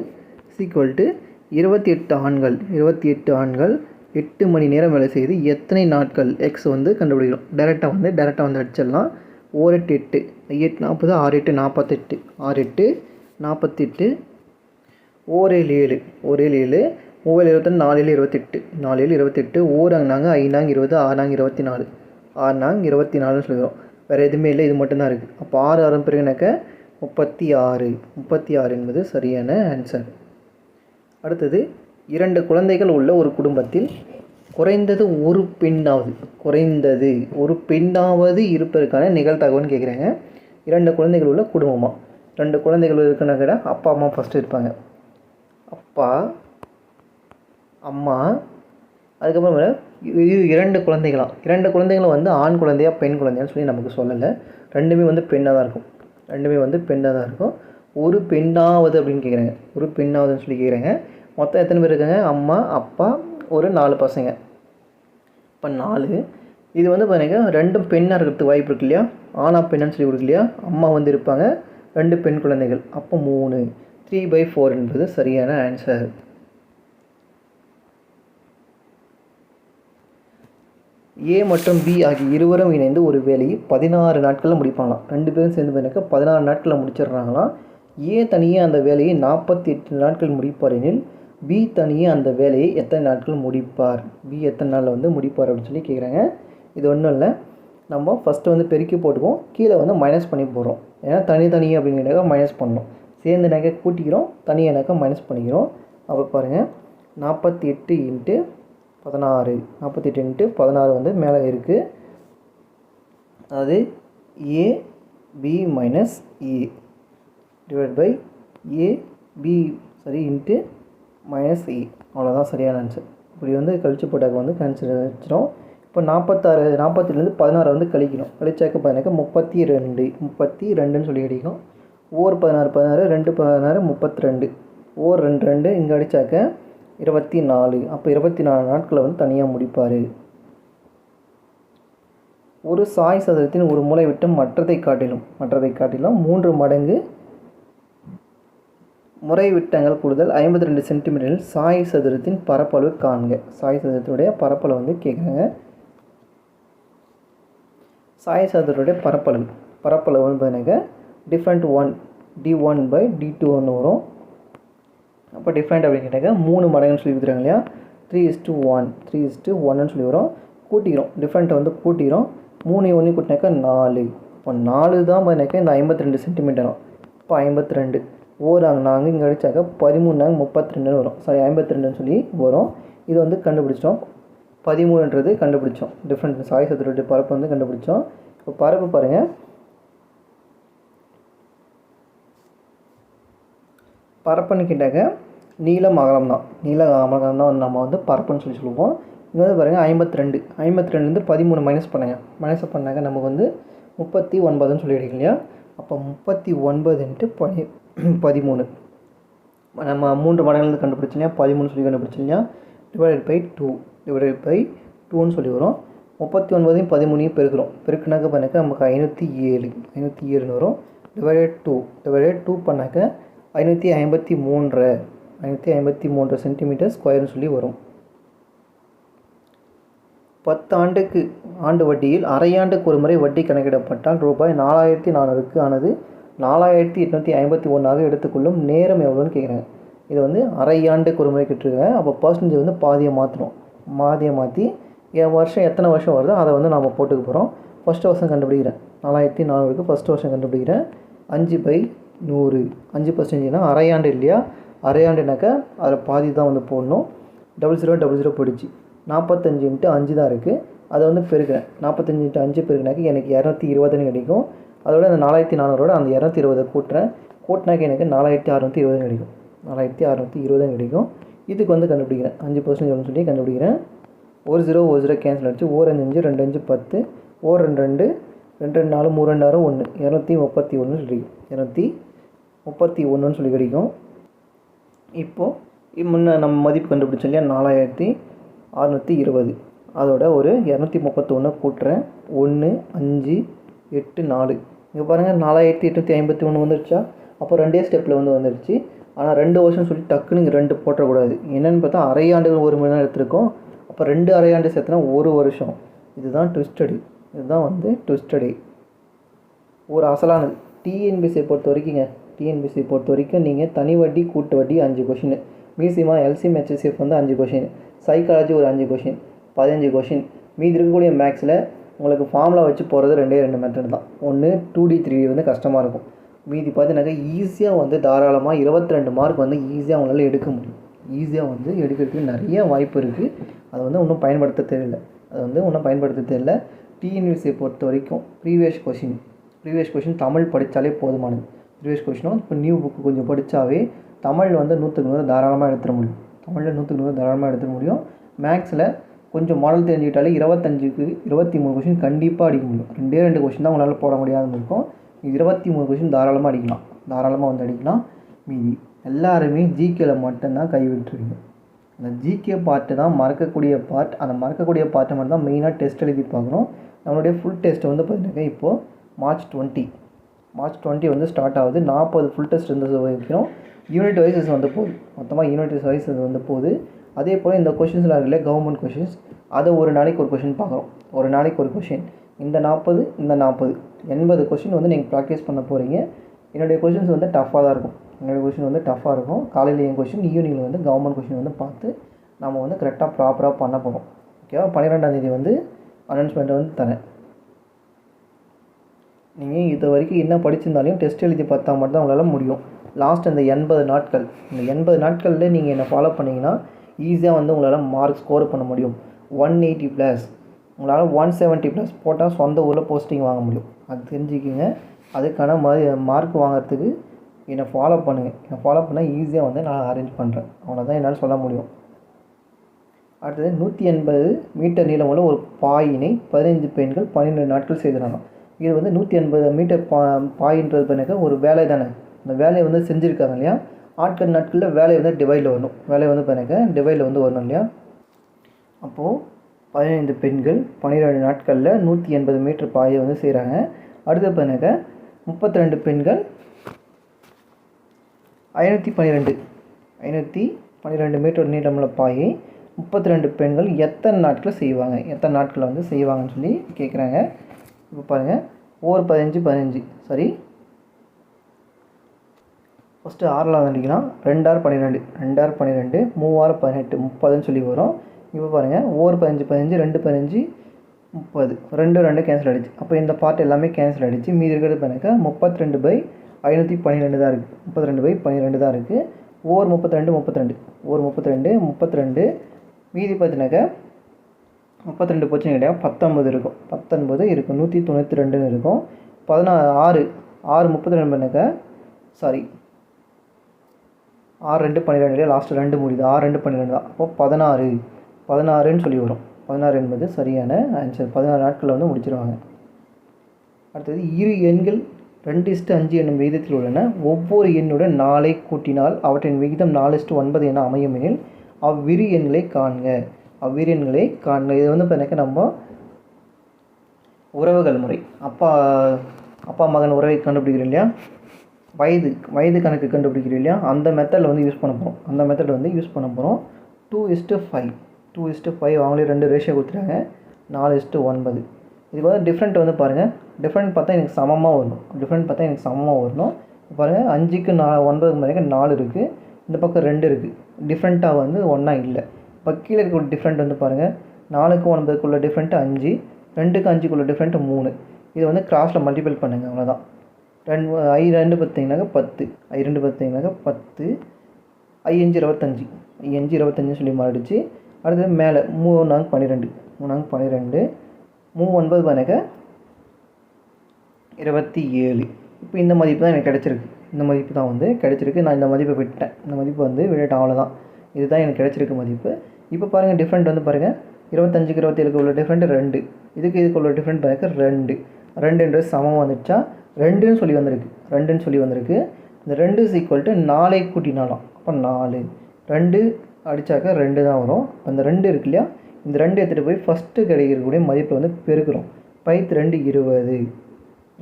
28 ஆண்கள் 8 மணி நேரம் வேலை செய்து எத்தனை நாட்கள் எக்ஸ் வந்து கண்டுபிடிக்கிறோம். டேரெக்டாக வந்து அடிச்சிடலாம். 1 8 8 40 6 8 48 6 8 48 1 7 3 7 24 4 28 1 நாங்க 5 20 6 24 6 24ன்னு சொல்லுவோம். வேறு எதுவுமே இல்லை, இது மட்டும்தான் இருக்குது. அப்போ 6 பிறகுனாக்க 36 என்பது சரியான ஆன்சர். அடுத்தது, 2 குழந்தைகள் உள்ள ஒரு குடும்பத்தில் குறைந்தது ஒரு பெண்ணாவது இருப்பதற்கான நிகழ்தகவுன்னு கேட்குறாங்க. 2 குழந்தைகள் உள்ள குடும்பமாக 2 குழந்தைகள் இருக்குன்னா கூட அப்பா அம்மா ஃபஸ்ட்டு இருப்பாங்க. அப்பா அம்மா, அதுக்கப்புறம் 2 குழந்தைகளாம். 2 குழந்தைகளும் வந்து ஆண் குழந்தையா பெண் குழந்தையான்னு சொல்லி நமக்கு சொல்லலை. ரெண்டுமே வந்து பெண்ணாக தான் இருக்கும். ரெண்டுமே வந்து பெண்ணாக தான் இருக்கும். ஒரு பெண்ணாவது அப்படின்னு கேட்குறாங்க. ஒரு பெண்ணாவதுன்னு சொல்லி கேட்குறாங்க. மொத்தம் எத்தனை பேர் இருக்காங்க? அம்மா, அப்பா, ஒரு 4 பசங்க. இப்போ 4. இது வந்து பாருங்க, 2ம் பெண்ணாக இருக்கிறதுக்கு வாய்ப்பு இருக்கு இல்லையா? ஆணா பெண்ணான்னு சொல்லி கொடுக்கு இல்லையா? அம்மா வந்து இருப்பாங்க, 2 பெண் குழந்தைகள். அப்போ 3. 3/4 என்பது சரியான ஆன்சர். ஏ மற்றும் பி ஆகிய இருவரும் இணைந்து ஒரு வேலையை 16 நாட்களில் முடிப்பாங்களாம். 2 பேரும் சேர்ந்து பார்த்தீங்கன்னா 16 நாட்களில் முடிச்சிடுறாங்களாம். ஏ தனியே அந்த வேலையை 48 நாட்கள் முடிப்பார் எனில் பி தனியே அந்த வேலையை எத்தனை நாட்கள் முடிப்பார்? பி எத்தனை நாளில் வந்து முடிப்பார் அப்படின்னு சொல்லி கேட்குறாங்க. இது ஒன்றும் இல்லை, நம்ம ஃபஸ்ட்டு வந்து பெருக்கி போட்டுக்குவோம், கீழே வந்து மைனஸ் பண்ணி போடுறோம். ஏன்னா தனித்தனியாக அப்படிங்கிறனாக்கா மைனஸ் பண்ணணும். சேர்ந்துனாக்கா கூட்டிக்கிறோம், தனியானாக்கா மைனஸ் பண்ணிக்கிறோம். அப்போ பாருங்கள், 48 × 16. 48 × 16 வந்து மேலே இருக்குது. அது A B minus A divide by A B into minus A. அவ்வளோதான் சரியான ஆன்சர். இப்படி வந்து கழிச்சு போட்டாக்க வந்து கேன்சர் வச்சிடும். இப்போ 48லேருந்து 16 வந்து கழிக்கணும். கழிச்சாக்க பார்த்தீங்கன்னாக்கா 32ன்னு சொல்லி அடிக்கும். ஓர் 16 2 16 32. ஓர் 2 இங்கே அடித்தாக்க 24. அப்போ 24 நாட்களை வந்து தனியாக முடிப்பார். ஒரு சாய் சதுரத்தின் ஒரு மூலை விட்டம் மற்றதை காட்டிலும் 3 மடங்கு முறை விட்டங்கள் கூடுதல் 52 சென்டிமீட்டரில் சாய் சதுரத்தின் பரப்பளவு காண்க. சாய் சதுரத்துடைய பரப்பளவு வந்து கேட்குறாங்க. சாய் சதுரத்துடைய பரப்பளவு வந்து பார்த்தீங்கன்னாக்கா டிஃப்ரெண்ட் 1 d1/d2 வரும். அப்போ டிஃப்ரெண்ட் அப்படின்னு கேட்டாக்க 3 மடங்குன்னு சொல்லி கொடுத்துறாங்க இல்லையா? 3:1 சொல்லி வரும். கூட்டிக்கிறோம், டிஃப்ரெண்ட்டை வந்து கூட்டிக்கிறோம். 3 1 கூட்டினாக்கா 4. இப்போ 4 தான் பார்த்தீங்கன்னாக்கா இந்த 52 சென்டிமீட்டரும். இப்போ 52 நாங்கள் இங்கே அடித்தாக்க 13 32 வரும். சாரி, 52ன்னு சொல்லி வரும். இது வந்து கண்டுபிடிச்சோம். 13ன்றது கண்டுபிடிச்சோம். டிஃப்ரெண்ட் சாய் சதுரத்துடைய பரப்பு வந்து கண்டுபிடிச்சோம். இப்போ பரப்பு பாருங்கள், பரப்புன்னு கேட்டாக்க நீளம் அகலம் தான். அகலம் தான் வந்து நம்ம வந்து பரப்புன்னு சொல்லி சொல்லுவோம். இங்கே வந்து பாருங்கள் 52லேருந்து 13 மைனஸ் பண்ணாக்க நமக்கு வந்து 39ன்னு சொல்லி அடிக்கும் இல்லையா? அப்போ 39 × 13 நம்ம 3 மடங்குலேருந்து கண்டுபிடிச்சோம் இல்லையா? 13 சொல்லி கண்டுபிடிச்சோம் இல்லையா? டிவைடட் பை 2ன்னு சொல்லி வரும். 39 13 பெருக்குனாக்க பண்ணாக்க நமக்கு 507ன்னு வரும். டிவைடட் 2 பண்ணாக்க 553 சென்டிமீட்டர் ஸ்கொயர்னு சொல்லி வரும். 10 ஆண்டு வட்டியில் அரையாண்டுக்கு ஒரு முறை வட்டி கணக்கிடப்பட்டால் ரூபாய் 4400க்கு ஆனது 4851 எடுத்துக்கொள்ளும் நேரம் எவ்வளோன்னு கேட்குறாங்க. இது வந்து அரையாண்டுக்கு ஒரு முறை கேட்டிருக்காங்க. அப்போ பர்சன்டேஜ் வந்து பாதியை மாற்றி வருஷம் எத்தனை வருஷம் வருதோ அதை வந்து நம்ம போட்டுக்க போகிறோம். ஃபஸ்ட்டு வருஷம் கண்டுபிடிக்கிறேன், 4400க்கு ஃபஸ்ட்டு வருஷம் கண்டுபிடிக்கிறேன். 5/100. 5% அரையாண்டு இல்லையா? அரையாண்டுனாக்கா அதில் பாதி தான் வந்து போடணும். 00 போயிடுச்சு. 45 × 5 தான் இருக்குது. அதை வந்து பெருக்கிறேன். 45 × 5 பெருக்கினாக்க எனக்கு 220ன்னு கிடைக்கும். அதோட அந்த 4400 அந்த 220 கூட்டினாக்க எனக்கு 4620 கிடைக்கும். 4620 கிடைக்கும். இதுக்கு வந்து கண்டுபிடிக்கிறேன் 5% சொல்லி கண்டுபிடிக்கிறேன். 1 0 கேன்சல் ஆகிடுச்சு. 1 5 5 2 5 10. 1 2 2 2 4 3 2 6 1 231 கிடைக்கும். 231ன்னு சொல்லி கிடைக்கும். இப்போது முன்னே நம்ம மதிப்பு கண்டுபிடிச்சோம் இல்லையா? 4620. அதோட ஒரு 231 கூட்டுறேன். 1 5 8 4. இங்கே பாருங்கள் 4851 வந்துருச்சா? அப்போ 2 ஸ்டெப்பில் வந்து வந்துருச்சு. ஆனால் 2 வருஷம் சொல்லி டக்குன்னு 2 போட்டக்கூடாது. என்னென்னு பார்த்தா அரையாண்டுகள் 1 மணி நேரம் எடுத்திருக்கோம். அப்போ 2 அரையாண்டு சேர்த்துனா 1 வருஷம். இதுதான் ட்விஸ்டடு. இதுதான் வந்து ட்விஸ்டடே. ஒரு அசலானது டிஎன்பிசியை பொறுத்த வரைக்கும் நீங்கள் தனி வட்டி கூட்டு வட்டி 5 கொஷின், மிசிமா எல்சிஎம் ஹெச்சிஎஃப் வந்து 5 கொஷின், சைக்காலஜி ஒரு 5 கொஷின், 15 கொஷின். மீதி இருக்கக்கூடிய மேக்ஸில் உங்களுக்கு ஃபார்முலா வச்சு போகிறது 2 மெத்தட் தான். ஒன்று 2D 3D வந்து கஷ்டமாக இருக்கும். மீதி பார்த்தீங்கன்னாக்கா ஈஸியாக வந்து தாராளமாக 22 மார்க் வந்து ஈஸியாக அவங்களால எடுக்க முடியும். ஈஸியாக வந்து எடுக்கிறதுக்கு நிறைய வாய்ப்பு இருக்குது. அதை வந்து இன்னும் பயன்படுத்த தெரியல. டிஎன்பிசியை பொறுத்த வரைக்கும் ப்ரீவியஸ் கொஷின் தமிழ் படித்தாலே போதுமானது. ப்ரீவியஸ் கொஷினும் இப்போ நியூ புக்கு கொஞ்சம் படித்தாவே தமிழ் வந்து 100க்கு 100 தாராளமாக எடுத்துட முடியும். தமிழில் 100க்கு 100 தாராளமாக எடுத்துக்க முடியும். மேக்ஸில் கொஞ்சம் மாடல் தெரிஞ்சுக்கிட்டாலே 25க்கு 23 கொஷின் கண்டிப்பாக அடிக்க முடியும். 2 கொஷின் தான் உங்களால் போட முடியாதுன்னு இருக்கும். 23 கொஷின் தாராளமாக அடிக்கலாம். தாராளமாக வந்து அடிக்கலாம். மீதி எல்லாருமே ஜிகேல மட்டும்தான் கைவிட்டுருவீங்க. அந்த ஜிகே பார்ட்டு தான் மறக்கக்கூடிய பார்ட். அந்த மறக்கக்கூடிய பார்ட்டை மட்டும் தான் மெயினாக டெஸ்ட் எழுதி பார்க்கணும். நம்மளுடைய ஃபுல் டெஸ்ட் வந்து பார்த்திங்கன்னா இப்போது மார்ச் 20 வந்து ஸ்டார்ட் ஆகுது. 40 ஃபுல் டெஸ்ட் இருந்தது வரைக்கும் யூனிட் வைஸஸ் வந்து போகுது. மொத்தமாக யூனிட் வைஸ் வந்து போகுது. அதே போல் இந்த கொஷின்ஸ்லாம் இருக்குல்ல, கவர்மெண்ட் கொஷின்ஸ், அதை ஒரு நாளைக்கு ஒரு கொஷின் பார்க்குறோம். ஒரு நாளைக்கு ஒரு கொஷின். இந்த 40 80 கொஷின் வந்து நீங்கள் ப்ராக்டிஸ் பண்ண போகிறீங்க. என்னுடைய கொஷின்ஸ் வந்து டஃப்பாக தான் இருக்கும். காலையில் என் கொஷின், ஈவினிங்கில் வந்து கவர்மெண்ட் கொஷின் வந்து பார்த்து நம்ம வந்து கரெக்டாக ப்ராப்பராக பண்ண போகிறோம். ஓகேவா? 12ஆம் வந்து அனௌன்ஸ்மெண்ட்டை வந்து தரேன். நீங்கள் இது வரைக்கும் என்ன படிச்சிருந்தாலையும் டெஸ்ட் எழுதி பார்த்தா மட்டும் தான் உங்களால் முடியும். லாஸ்ட் இந்த 80 நாட்களில் நீங்கள் என்னை ஃபாலோ பண்ணிங்கன்னா ஈஸியாக வந்து உங்களால் மார்க் ஸ்கோர் பண்ண முடியும். 180+, உங்களால் 170+ போட்டால் சொந்த ஊரில் போஸ்டிங் வாங்க முடியும். அது தெரிஞ்சுக்கிங்க. அதுக்கான மார்க் வாங்குறதுக்கு என்னை ஃபாலோ பண்ணுங்கள். என்னை ஃபாலோ பண்ணால் ஈஸியாக வந்து நான் அரேஞ்ச் பண்ணுறேன். அவ்வளோதான் என்னால் சொல்ல முடியும். அடுத்தது 180 மீட்டர் நீளமுள்ள ஒரு பாயினை 15 பெண்கள் 12 நாட்கள் செய்கிறாங்க. இது வந்து 180 மீட்டர் பாயின்றது பண்ணாக்க ஒரு வேலை தானே. அந்த வேலையை வந்து செஞ்சுருக்காங்க இல்லையா. ஆட்கள் நாட்களில் வேலையை வந்து டிவைடில் வரணும். வேலையை வந்து பண்ணாக்க டிவைடில் வந்து வரணும் இல்லையா. அப்போது 15 பெண்கள் 12 நாட்களில் 180 மீட்டர் பாயை வந்து செய்கிறாங்க. அடுத்து பண்ணாக்க 32 பெண்கள் 512 மீட்டர் நீளமுள்ள பாயை 32 பெண்கள் எத்தனை நாட்களில் செய்வாங்கன்னு சொல்லி கேட்குறாங்க. இப்போ பாருங்கள், ஒவ்வொரு 15 சரி. ஃபஸ்ட்டு 6 வந்துட்டிங்கன்னா 2 6 12 2 6 12 3 6 18 30ன்னு சொல்லி வரும். இப்போ பாருங்கள், ஒவ்வொரு 15 2 15 30 2 கேன்சல் ஆகிடுச்சு. அப்போ இந்த பார்ட் எல்லாமே கேன்சல் ஆகிடுச்சு. மீதி இருக்கிறது பாருங்க 32/512 தான் இருக்குது. 32/12 தான் இருக்குது. ஒவ்வொரு 32 மீதி பார்த்தீங்கன்னாக்கா 32 போச்சுன்னு கிடையாது, 19 இருக்கும். 19 இருக்கும், 192 இருக்கும். 6 32 பண்ணாக்கா சாரி 6 2 12 இல்லையா, லாஸ்ட்டு 2 முடியுது. 6 2 12 தான். அப்போது 16ன்னு சொல்லி வரும். 16 என்பது சரியான ஆன்சர். 16 நாட்களில் வந்து முடிச்சிருவாங்க. அடுத்தது இரு எண்கள் 2:5 என்னும் விகிதத்தில் உள்ளன. ஒவ்வொரு எண்ணுடன் 4ஐ கூட்டினால் அவற்றின் விகிதம் 4:9 என அமையும் எனில் அவ்விரு எண்களை காண்க. இது வந்து பார்த்தீங்கன்னா நம்ம உறவுகள் முறை, அப்பா மகன் உறவை கண்டுபிடிக்கிறோம் இல்லையா, வயது கணக்கு கண்டுபிடிக்கிறோம் இல்லையா, அந்த மெத்தடில் வந்து யூஸ் பண்ண போகிறோம். 2:5 அவங்களே 2 ரேஷியோ கொடுத்துட்டாங்க. 4:9. இதுக்கு வந்து டிஃப்ரெண்ட் வந்து பாருங்கள். டிஃப்ரெண்ட் பார்த்தா எனக்கு சமமாக வரணும். பாருங்கள், 5க்கு 9 பாருங்க 4 இருக்குது. இந்த பக்கம் 2 இருக்குது. டிஃப்ரெண்ட்டாக வந்து ஒன்றா இல்லை. இப்போ கீழே இருக்க டிஃப்ரெண்ட் வந்து பாருங்கள், 4க்கு 9க்குள்ள டிஃப்ரெண்ட் 5, 2க்கு 5க்குள்ள டிஃப்ரெண்ட் 3. இதை வந்து கிராஸில் மல்டிபிள் பண்ணுங்கள், அவ்வளோதான். 2 பார்த்தீங்கன்னாக்கா 10, I2 பார்த்தீங்கன்னாக்கா 10, I5 25 சொல்லி மாறிடுச்சு. அடுத்தது மேலே 3 12, 9 பாருங்க 27. இப்போ இந்த மதிப்பு தான் எனக்கு கிடச்சிருக்கு. நான் இந்த மதிப்பை விட்டேன். அவ்வளோதான். இதுதான் எனக்கு கிடச்சிருக்கு மதிப்பு. இப்போ பாருங்கள், டிஃப்ரெண்ட் வந்து பாருங்கள், 25க்கு 27க்கு உள்ள டிஃப்ரெண்ட் 2, இதுக்கு உள்ள டிஃப்ரெண்ட் பாருங்கள் 2ன்றது சமம் வந்துடுச்சா, 2ன்னு சொல்லி வந்திருக்கு. இந்த 2 = 4ஐ கூட்டினாலும் அப்போ 4, 2 அடித்தாக்கா 2 தான் வரும். அந்த 2 இருக்கு இல்லையா, இந்த 2 எடுத்துகிட்டு போய் ஃபஸ்ட்டு கிடைக்கக்கூடிய மதிப்பை வந்து பெருக்கிறோம். 2 20,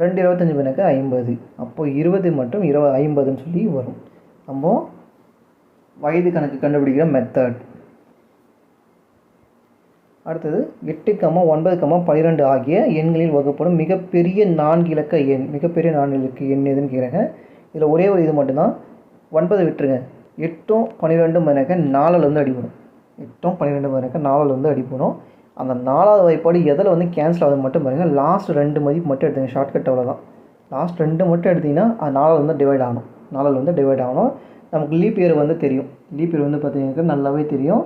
2 25 பண்ணாக்கா 50. அப்போது 20 மற்றும் 50ன்னு சொல்லி வரும். நம்ம வயது கணக்கு கண்டுபிடிக்கிற மெத்தட். அடுத்தது 8, 9, 12 ஆகிய எண்களில் வகுப்படும் மிகப்பெரிய 4 இலக்க எண் எதுன்னு கேட்குறாங்க. இதில் ஒரே ஒரு இது மட்டும்தான், 9 விட்டுருங்க. 8ம் 12ம் பண்ணாக்க 4ல் வந்து அடிப்படும். அந்த 4வது வாய்ப்பாடு எதில் வந்து கேன்சல் ஆகுது மட்டும் பாருங்கள். லாஸ்ட் 2 மதிப்பு மட்டும் எடுத்துங்க, ஷார்ட்கட் அவ்வளோதான். லாஸ்ட் 2 மட்டும் எடுத்திங்கன்னா அது 4ல் வந்து டிவைட் ஆகணும். நமக்கு லீப் இயர் வந்து தெரியும். பார்த்தீங்கன்னா நல்லாவே தெரியும்.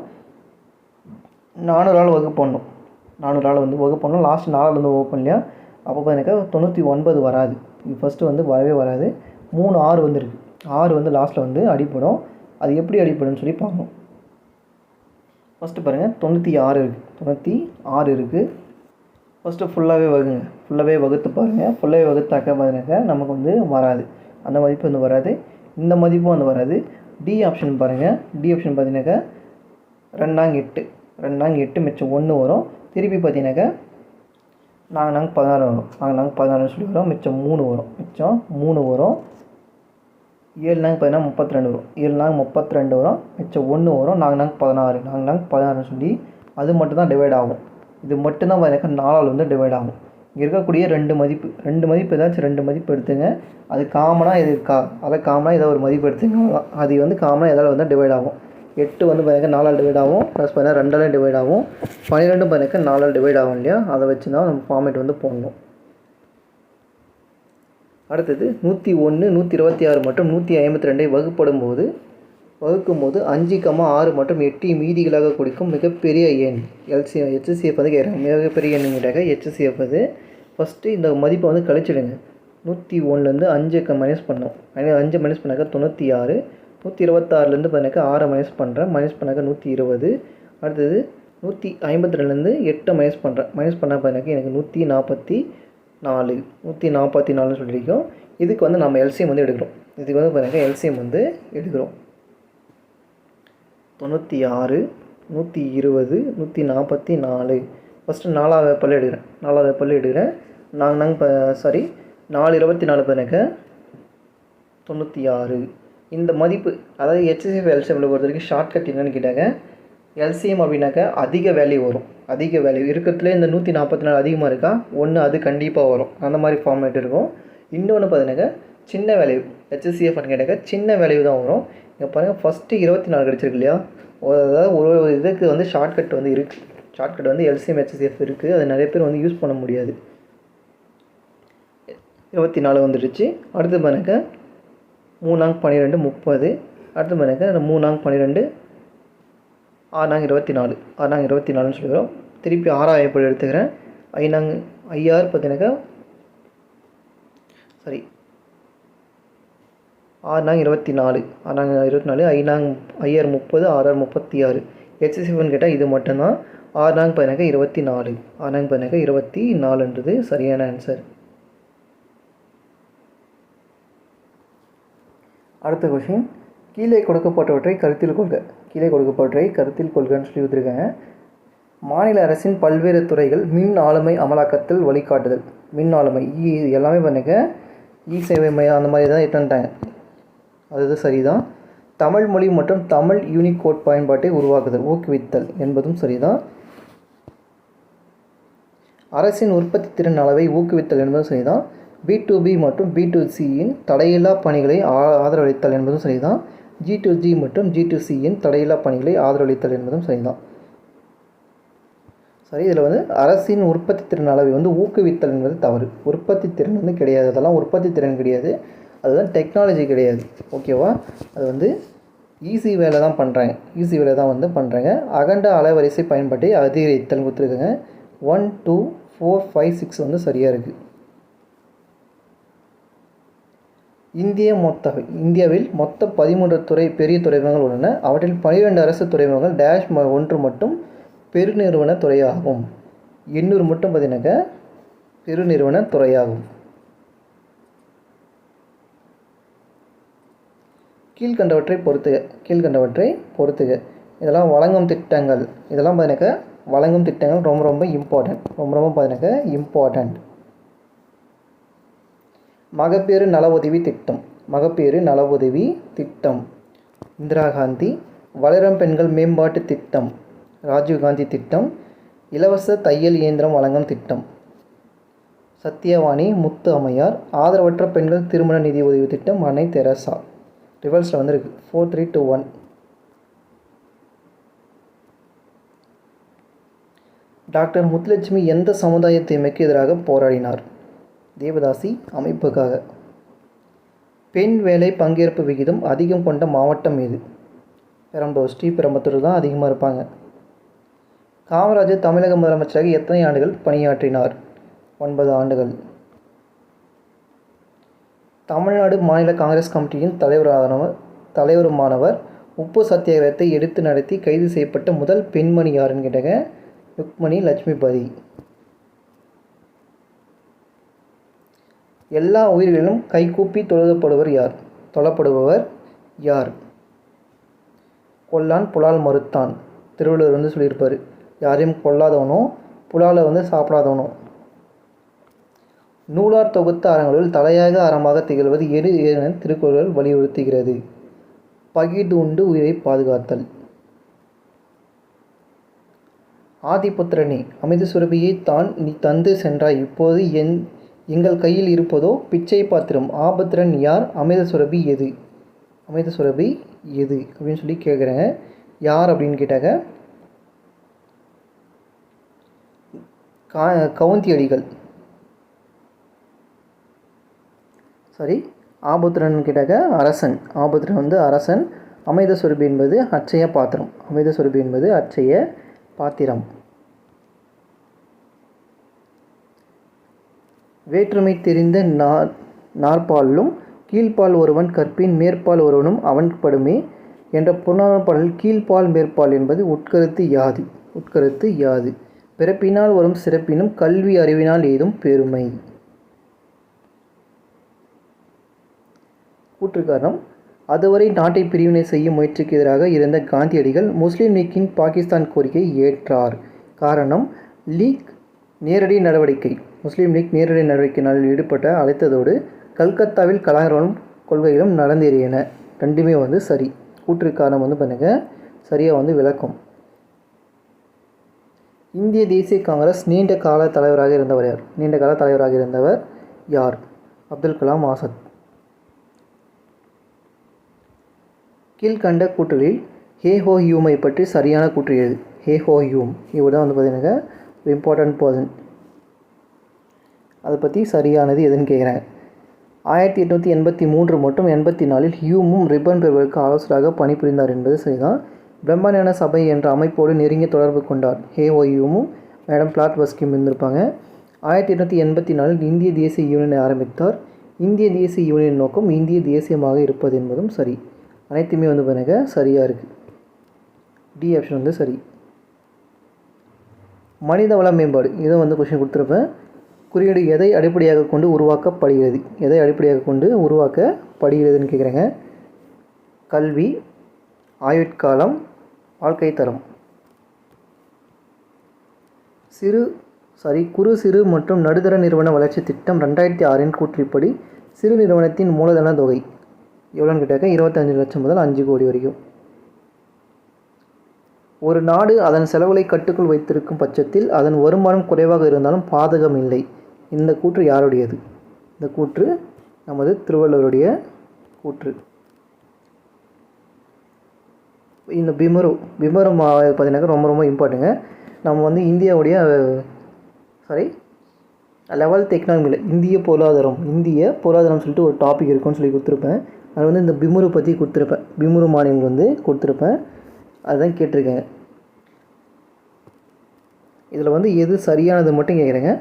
400ஆல் வகுப்பு பண்ணணும். லாஸ்ட் 4ல் வந்து வகுப்பு இல்லையா, அப்போ பார்த்தீங்கன்னா 99 வராது. இது ஃபஸ்ட்டு வந்து வரவே வராது. 3 6 வந்துருக்கு. 6 வந்து லாஸ்ட்டில் வந்து அடிப்படும். அது எப்படி அடிப்படும்னு சொல்லி பார்க்கணும். ஃபஸ்ட்டு பாருங்கள் 96 இருக்குது, 96 இருக்குது. ஃபஸ்ட்டு ஃபுல்லாகவே வகுத்து பாருங்கள். ஃபுல்லாகவே வகுத்தாக்க பார்த்தீங்கன்னாக்கா நமக்கு வந்து வராது, அந்த மதிப்பு வந்து வராது, இந்த மதிப்பும் வந்து வராது. டி ஆப்ஷன் பாருங்கள். டி ஆப்ஷன் பார்த்தீங்கன்னாக்கா 2 8 மிச்சம் 1 வரும். திருப்பி பார்த்தீங்கன்னாக்கா 4 16 வரும். 4 16 சொல்லி வரும். மிச்சம் 3 வரும். 3 வரும். 7 பார்த்தீங்கன்னா 32 வரும். 7 32 வரும். மிச்சம் 1 வரும். 4 16. 4 16 சொல்லி அது மட்டும் தான் டிவைட் ஆகும். இது மட்டும்தான் பார்த்தீங்கன்னா 4ஆல் வந்து டிவைட் ஆகும். இங்கே இருக்கக்கூடிய ரெண்டு மதிப்பு ஏதாச்சும் 2 மதிப்பு எடுத்துங்க. அது காமனாக இது அதில் காமனாக ஏதாவது ஒரு மதிப்பு எடுத்துங்க. அது வந்து காமனாக எதாவது வந்து டிவைட் ஆகும். 8 வந்து பார்த்தீங்கன்னா 4ஆல் டிவைட் ஆகும். ப்ளஸ் பார்த்தீங்கன்னா 2ஆல் டிவைட் ஆகும். 12 பார்த்தீங்கன்னா 4ஆல் டிவைட் ஆகும் இல்லையா? அதை வச்சு தான் நம்ம ஃபார்மேட் வந்து போடணும். அடுத்தது 101, 126 மற்றும் 152 வகுக்கும் போது 5, 6 மற்றும் 8 மீதிகளாக கொடுக்கும் மிகப்பெரிய எண் HCF வந்து கேட்குறாங்க. மிகப்பெரிய எண் கேட்டாக்க HCF அது ஃபஸ்ட்டு இந்த மதிப்பை வந்து கழிச்சிடுங்க. 101லேருந்து 5 மைனஸ் பண்ணோம். 5 மைனஸ் பண்ணாக்கா 96. 126லேருந்து பண்ணாக்கா 6 மைனஸ் பண்ணுறேன். மைனஸ் பண்ணாக்கா 120. அடுத்தது 152லேருந்து 8 மைனஸ் பண்ணுறேன். மைனஸ் பண்ணால் பண்ணாக்கா எனக்கு 144 சொல்லியிருக்கோம். இதுக்கு வந்து நம்ம எல்சிஎம் வந்து எடுக்கிறோம். இதுக்கு வந்து பார்த்தீங்கன்னா எல்சிஎம் வந்து எடுக்கிறோம். 96, 120, 144. ஃபஸ்ட்டு 4ஆவது வெப்பல் எடுக்கிறேன். 424 பார்த்தீங்கன்னா 96. இந்த மதிப்பு அதாவது HCF எல்சிஎம்மில் பொறுத்த வரைக்கும் ஷார்ட்கட் என்னென்னு கேட்டாங்க, எல்சிஎம் அப்படின்னாக்கா அதிக வேல்யூ வரும். அதிக வேல்யூ இருக்கிறதுலே இந்த 144 அதிகமாக இருக்கா, ஒன்று அது கண்டிப்பாக வரும். அந்த மாதிரி ஃபார்மேட் இருக்கும். இன்னொன்று பார்த்தீங்கன்னாக்கா சின்ன வேல்யூ HCFன்னு கேட்டாக்கா சின்ன வேல்யூ தான் வரும். இங்கே பாருங்கள், ஃபஸ்ட்டு 24 கிடச்சிருக்கு இல்லையா? அதாவது ஒரு இதுக்கு வந்து ஷார்ட்கட் வந்து இருக்குது. ஷார்ட்கட் வந்து எல்சிஎம் HCF இருக்குது. அது நிறைய பேர் வந்து யூஸ் பண்ண முடியாது. 24 வந்துடுச்சு. அடுத்து பாருங்க 3 12 30. அடுத்து பாருங்க 3 12 6 24. 6 24ன்னு சொல்லிடுறோம். திருப்பி 6ஆவது எப்படி எடுத்துக்கிறேன். 5 பார்த்தீங்கன்னாக்கா 6 24. 6 24. 5 30. 6 36. HCFன்னு கேட்டால் இது மட்டும்தான். 6 பார்த்தீங்கன்னாக்கா 24. 6 பார்த்தீங்கன்னாக்கா 24ன்றது சரியான ஆன்சர். அடுத்த கொஷின், கீழே கொடுக்கப்பட்டவற்றை கருத்தில் கொள்கன்னு சொல்லி கொடுத்துருக்காங்க. மாநில அரசின் பல்வேறு துறைகள் மின் ஆளுமை அமலாக்கத்தில் வழிகாட்டுதல். மின் ஆளுமை எல்லாமே பண்ணுங்க, சேவை மையம் அந்த மாதிரி தான் எட்டுன்ட்டாங்க. அது சரிதான். தமிழ் மொழி மற்றும் தமிழ் யூனிகோட் பயன்பாட்டை உருவாக்குதல், ஊக்குவித்தல் என்பதும் சரிதான். அரசின் உற்பத்தி திறன் அளவை ஊக்குவித்தல் என்பதும் சரிதான். B2B மற்றும் B2Cயின் தடையில்லா பணிகளை ஆதரவளித்தல் என்பதும் சரிதான். G2G மற்றும் G2Cயின் தடையில்லா பணிகளை ஆதரவளித்தல் என்பதும் சரிதான். சரி, இதில் வந்து அரசின் உற்பத்தி திறன் அளவை வந்து ஊக்குவித்தல் என்பது தவறு. உற்பத்தி திறன் வந்து கிடையாது. அதெல்லாம் உற்பத்தி திறன் கிடையாது, அதுதான் டெக்னாலஜி கிடையாது. ஓகேவா? அது வந்து ஈஸி வேலை தான் பண்ணுறாங்க. அகண்ட அலைவரிசை பயன்பாட்டை அதிகரித்தல் கொடுத்துருக்குங்க. 1 2 4 5 6 வந்து சரியாக இருக்குது. இந்தியாவில் மொத்த 13 பெரிய துறைமுகங்கள் உள்ளன. அவற்றில் 12 அரசு துறைமுகங்கள் -1 மட்டும் பெருநிறுவன துறையாகும். 800 மட்டும் பார்த்தீங்கன்னாக்கா பெருநிறுவன துறையாகும். கீழ்கண்டவற்றை பொறுத்துக. இதெல்லாம் வழங்கும் திட்டங்கள். இதெல்லாம் பார்த்தீங்கன்னாக்கா வழங்கும் திட்டங்கள் ரொம்ப இம்பார்ட்டண்ட். மகப்பேறு நல உதவி திட்டம் இந்திரா காந்தி. வளரும் பெண்கள் மேம்பாட்டு திட்டம் ராஜீவ்காந்தி திட்டம். இலவச தையல் இயந்திரம் வழங்கும் திட்டம் சத்யவாணி முத்து அம்மையார். ஆதரவற்ற பெண்கள் திருமண நிதி உதவி திட்டம் அன்னை தெரசா. ரிவர்ஸில் வந்துருக்கு. 4 3 2 1. டாக்டர் முத்துலட்சுமி எந்த சமுதாய தீமைக்கு எதிராக போராடினார்? தேவதாசி அமைப்புக்காக. பெண் வேலை பங்கேற்பு விகிதம் அதிகம் கொண்ட மாவட்டம் எது? பெரம்பலூர். ஸ்ரீபெரும்புத்தூர் தான் அதிகமாக இருப்பாங்க. காமராஜர் தமிழக முதலமைச்சராக எத்தனை ஆண்டுகள் பணியாற்றினார்? 9 ஆண்டுகள். தமிழ்நாடு மாநில காங்கிரஸ் கமிட்டியின் தலைவருமானவர் உப்பு சத்தியாகிரகத்தை எடுத்து நடத்தி கைது செய்யப்பட்ட முதல் பெண்மணி யாருன்னு கேட்டாங்க, ருக்மணி லட்சுமிபதி. எல்லா உயிர்களிலும் கைகூப்பி தொழப்படுபவர் யார்? கொல்லான் புலால் மறுத்தான். திருவள்ளுவர் சொல்லியிருப்பார், யாரையும் கொல்லாதவனோ புலாலை சாப்பிடாதவனோ. நூலார் தொகுத்த அறங்களுள் தலையாக அறமாக திகழ்வது எது என திருக்குறள் வலியுறுத்துகிறது? பகிர்ந்து உண்டு உயிரை பாதுகாத்தல். ஆதிபுத்திரனே, அமிர்த சுரபியை தான் நீ தந்து சென்றாய், இப்போது எங்கள் கையில் இருப்பதோ பிச்சை பாத்திரம். ஆபத்திரன் யார்? அமிர்த சுரபி எது அப்படின்னு சொல்லி கேட்குறேங்க. யார் அப்படின்னு கேட்டாங்க, கவுந்தியடிகள். ஆபுத்திரன் கேட்டாக்க அரசன். ஆபுத்திரன் அரசன். அமிர்த சுரபி என்பது அட்சய பாத்திரம். வேற்றுமை தெரிந்த நாற்பாலும் கீழ்ப்பால் ஒருவன் கற்பின் மேற்பால் ஒருவனும் அவன் படுமே என்ற புறநானூறு கீழ்ப்பால் மேற்பால் என்பது உட்கருத்து யாது? பிறப்பினால் வரும் சிறப்பினும் கல்வி அறிவினால் ஏதும் பெருமை. கூற்று காரணம், அதுவரை நாட்டை பிரிவினை செய்யும் முயற்சிக்கு எதிராக இருந்த காந்தியடிகள் முஸ்லீம் லீக்கின் பாகிஸ்தான் கோரிக்கையை ஏற்றார். காரணம், முஸ்லீம் லீக் நேரடி நடவடிக்கைகளில் ஈடுபட்ட அழைத்ததோடு கல்கத்தாவில் கலாச்சாரம் கொள்கைகளும் நடந்தேறியன. ரெண்டுமே சரி. கூற்று காரணம் சரியாக விளக்கம். இந்திய தேசிய காங்கிரஸ் நீண்ட கால தலைவராக இருந்தவர் யார்? அப்துல் கலாம் ஆசாத். கீழ்கண்ட கூற்றுகளில் ஹே ஹோ ஹியூமை பற்றி சரியான கூற்று எது? ஹே ஹோ ஹியூம் இவர் தான் பார்த்தீங்கன்னா ஒரு இம்பார்ட்டன்ட் பர்சன். அதை பற்றி சரியானது எதுன்னு கேட்குறாங்க. 1883 மற்றும் 84 ஹியூமும் ரிப்பன் பெறுவதற்கு ஆலோசகராக பணிபுரிந்தார் என்பது சரிதான். பிரம்மஞான சபை என்ற அமைப்போடு நெருங்கிய தொடர்பு கொண்டார். ஹே ஹோ ஹியூமும் மேடம் பிளாட்வர்ஸ்கியும் இருந்திருப்பாங்க. 1884 இந்திய தேசிய யூனியனை ஆரம்பித்தார். இந்திய தேசிய யூனியன் நோக்கம் இந்திய தேசியமாக இருப்பது என்பதும் சரி. அனைத்துமே சரியாக இருக்குது. டி ஆப்ஷன் சரி. மனித வள மேம்பாடு இதை கொஷின் கொடுத்துருப்பேன். குறியீடு எதை அடிப்படையாக கொண்டு உருவாக்கப்படுகிறதுன்னு கேட்குறேங்க. கல்வி, ஆயுட்காலம், வாழ்க்கை தரம். குறு சிறு மற்றும் நடுத்தர நிறுவன வளர்ச்சி திட்டம் 2006 கூற்றின்படி சிறு நிறுவனத்தின் மூலதன தொகை எவ்வளோன்னு கேட்டாக்க 25 லட்சம் முதல் 5 கோடி வரைக்கும். ஒரு நாடு அதன் செலவுகளை கட்டுக்குள் வைத்திருக்கும் பட்சத்தில் அதன் வருமானம் குறைவாக இருந்தாலும் பாதகம் இல்லை. இந்த கூற்று யாருடையது? இந்த கூற்று நமது திருவள்ளுவருடைய கூற்று. இந்த பிமரும் பார்த்தீங்கன்னாக்கா ரொம்ப இம்பார்ட்டங்க. நம்ம இந்தியாவுடைய லெவல்த் எக்கனாமியில் இந்திய பொருளாதாரம் சொல்லிட்டு ஒரு டாபிக் இருக்குன்னு சொல்லி கொடுத்துருப்பேன். அது இந்த பிமுரு பற்றி கொடுத்துருப்பேன். பிமுரு மாநிலம் கொடுத்துருப்பேன். அதுதான் கேட்டிருக்கேங்க. இதில் எது சரியானது மட்டும் கேட்குறேங்க.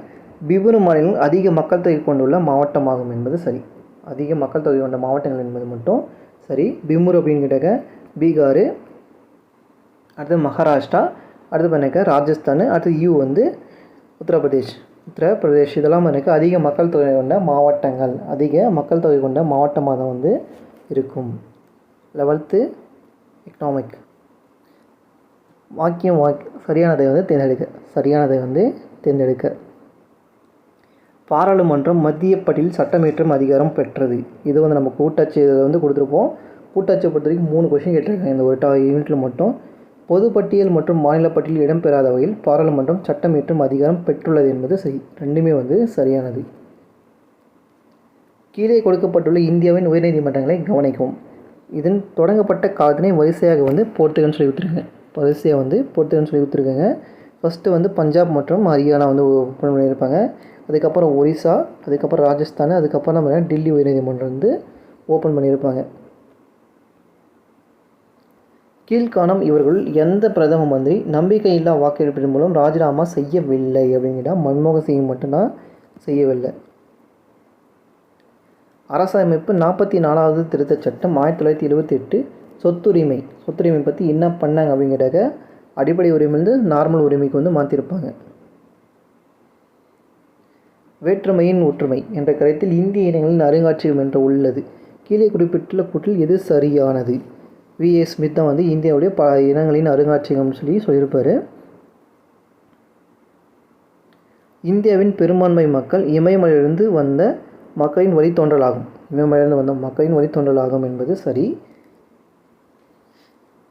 பிமுரு மாநிலம் அதிக மக்கள் தொகை கொண்டுள்ள மாவட்டமாகும் என்பது சரி. அதிக மக்கள் தொகை கொண்ட மாவட்டங்கள் என்பது மட்டும் சரி. பிமுரு அப்படின்னு கேட்டாக்க பீகார், அடுத்து மகாராஷ்டிரா, அடுத்து ராஜஸ்தான், அடுத்து உத்தரப்பிரதேஷ். இதெல்லாம் அதிக மக்கள் தொகை கொண்ட மாவட்டங்கள். அதிக மக்கள் தொகை கொண்ட மாவட்டமாக தான் இருக்கும். 11th economic. வாக்கியம் சரியானதை தேர்ந்தெடுக்க. பாராளுமன்றம் மத்திய பட்டியலில் சட்டமேற்றும் அதிகாரம் பெற்றது. இது நம்ம கூட்டாட்சி கொடுத்துருப்போம். கூட்டாட்சியை பொறுத்த வரைக்கும் 3 கொஷின் கேட்டிருக்காங்க இந்த ஒரு யூனிட்டில் மட்டும். பொதுப்பட்டியல் மற்றும் மாநில பட்டியலில் இடம்பெறாத வகையில் பாராளுமன்றம் சட்டமேற்றும் அதிகாரம் பெற்றுள்ளது என்பது சரி. ரெண்டுமே சரியானது. கீழே கொடுக்கப்பட்டுள்ள இந்தியாவின் உயர்நீதிமன்றங்களை கவனிக்கவும். இதன் தொடங்கப்பட்ட காலத்தினை வரிசையாக போர்த்துகன்னு சொல்லி கொடுத்துருக்காங்க. ஃபஸ்ட்டு பஞ்சாப் மற்றும் ஹரியானா ஓப்பன் பண்ணியிருப்பாங்க. அதுக்கப்புறம் ஒரிசா, அதுக்கப்புறம் ராஜஸ்தான், அதுக்கப்புறம் டெல்லி உயர்நீதிமன்றம் ஓப்பன் பண்ணியிருப்பாங்க. கீழ்காணும் இவர்கள் எந்த பிரதம மந்திரி நம்பிக்கையில்லா வாக்கெடுப்பின் மூலம் ராஜினாமா செய்யவில்லை அப்படின்னா மன்மோகன் சிங் மட்டும்தான் செய்யவில்லை. அரசமைப்பு 44வது திருத்தச் சட்டம் 1978 சொத்துரிமை பற்றி என்ன பண்ணாங்க அப்படின்னு கேட்டாக்க அடிப்படை உரிமையிலிருந்து நார்மல் உரிமைக்கு வந்து மாற்றிருப்பாங்க. வேற்றுமையின் ஒற்றுமை என்ற கருத்தில் இந்திய இனங்களின் அருங்காட்சியகம் என்று உள்ளது. கீழே குறிப்பிட்டுள்ள கூற்றில் எது சரியானது? V.A. ஸ்மித் தான் வந்து இந்தியாவுடைய பல இனங்களின் அருங்காட்சியகம்னு சொல்லியிருப்பார். இந்தியாவின் பெரும்பான்மை மக்கள் இமயமலையிலிருந்து வந்த மக்களின் வழித்தோன்றலாகும். இமயமலையிலிருந்து வந்த மக்களின் வழித்தோன்றலாகும் என்பது சரி.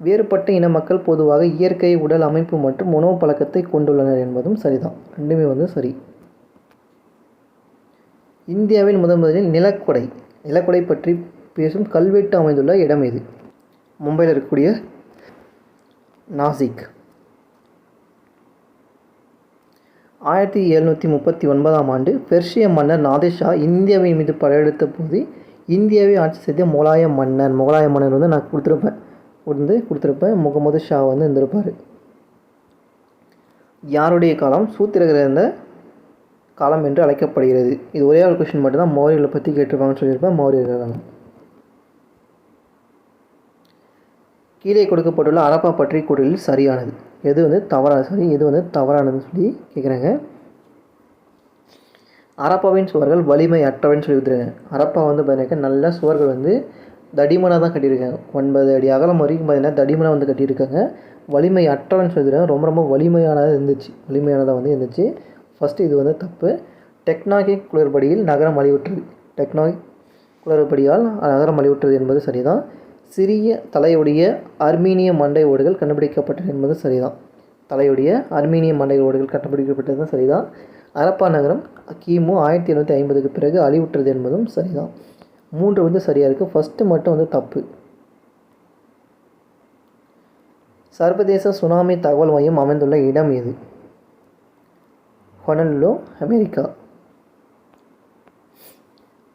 வேறுபட்ட இன மக்கள் பொதுவாக இயற்கை, உடல் அமைப்பு மற்றும் உணவு பழக்கத்தை கொண்டுள்ளனர் என்பதும் சரிதான். ரெண்டுமே வந்து சரி. இந்தியாவில் முதலில் நிலக்கொடை பற்றி பேசும் கல்வெட்டு அமைந்துள்ள இடம் எது? மும்பையில் இருக்கக்கூடிய நாசிக். 1739ஆம் ஆண்டு பெர்ஷிய மன்னர் நாதிர் ஷா இந்தியாவின் மீது படையெடுத்த போது இந்தியாவை ஆட்சி செய்த முகலாய மன்னர் வந்து நான் கொடுத்துருப்பேன் முகமது ஷா வந்து இருந்திருப்பார். யாருடைய காலம் சூத்திரகிரந்த காலம் என்று அழைக்கப்படுகிறது? இது ஒரே ஒரு கொஸ்டின் மட்டும்தான், மௌரியர்களை பற்றி கேட்டிருப்பாங்கன்னு சொல்லியிருப்பேன். மௌரியர்கள். கீழே கொடுக்கப்பட்டுள்ள ஹரப்பா பற்றி கூறுகளில் சரியானது எது வந்து தவறானது, எது வந்து தவறானதுன்னு சொல்லி கேட்குறாங்க. ஹரப்பாவின் சுவர்கள் வலிமை அற்றவன்னு சொல்லி கொடுத்துருக்காங்க. ஹரப்பா வந்து பார்த்தீங்கன்னா நல்ல சுவர்கள் வந்து தடிமனாக தான் கட்டியிருக்காங்க. 9 அடி அகலம் வரைக்கும் பார்த்தீங்கன்னா தடிமனாக வந்து கட்டியிருக்காங்க. வலிமை அற்றவன்னு சொல்லிடுறாங்க. ரொம்ப வலிமையானதாக இருந்துச்சு. ஃபஸ்ட்டு இது வந்து தப்பு. டெக்டானிக் குளறுபடியில் நகரம் அழிவுற்றது. டெக்டானிக் குளறுபடியால் நகரம் அழிவுற்றது என்பது சரிதான். சிறிய தலையுடைய அர்மீனிய மண்டை ஓடுகள் கண்டுபிடிக்கப்பட்டது என்பது சரிதான். கண்டுபிடிக்கப்பட்டது சரிதான். ஹரப்பா நகரம் கிமு 1750க்கு பிறகு அழிவுற்றது என்பதும் சரிதான். 3 வந்து சரியாக இருக்குது. ஃபஸ்ட்டு மட்டும் வந்து தப்பு. சர்வதேச சுனாமி தகவல் மையம் அமைந்துள்ள இடம் எது? ஹொனலுலு, அமெரிக்கா.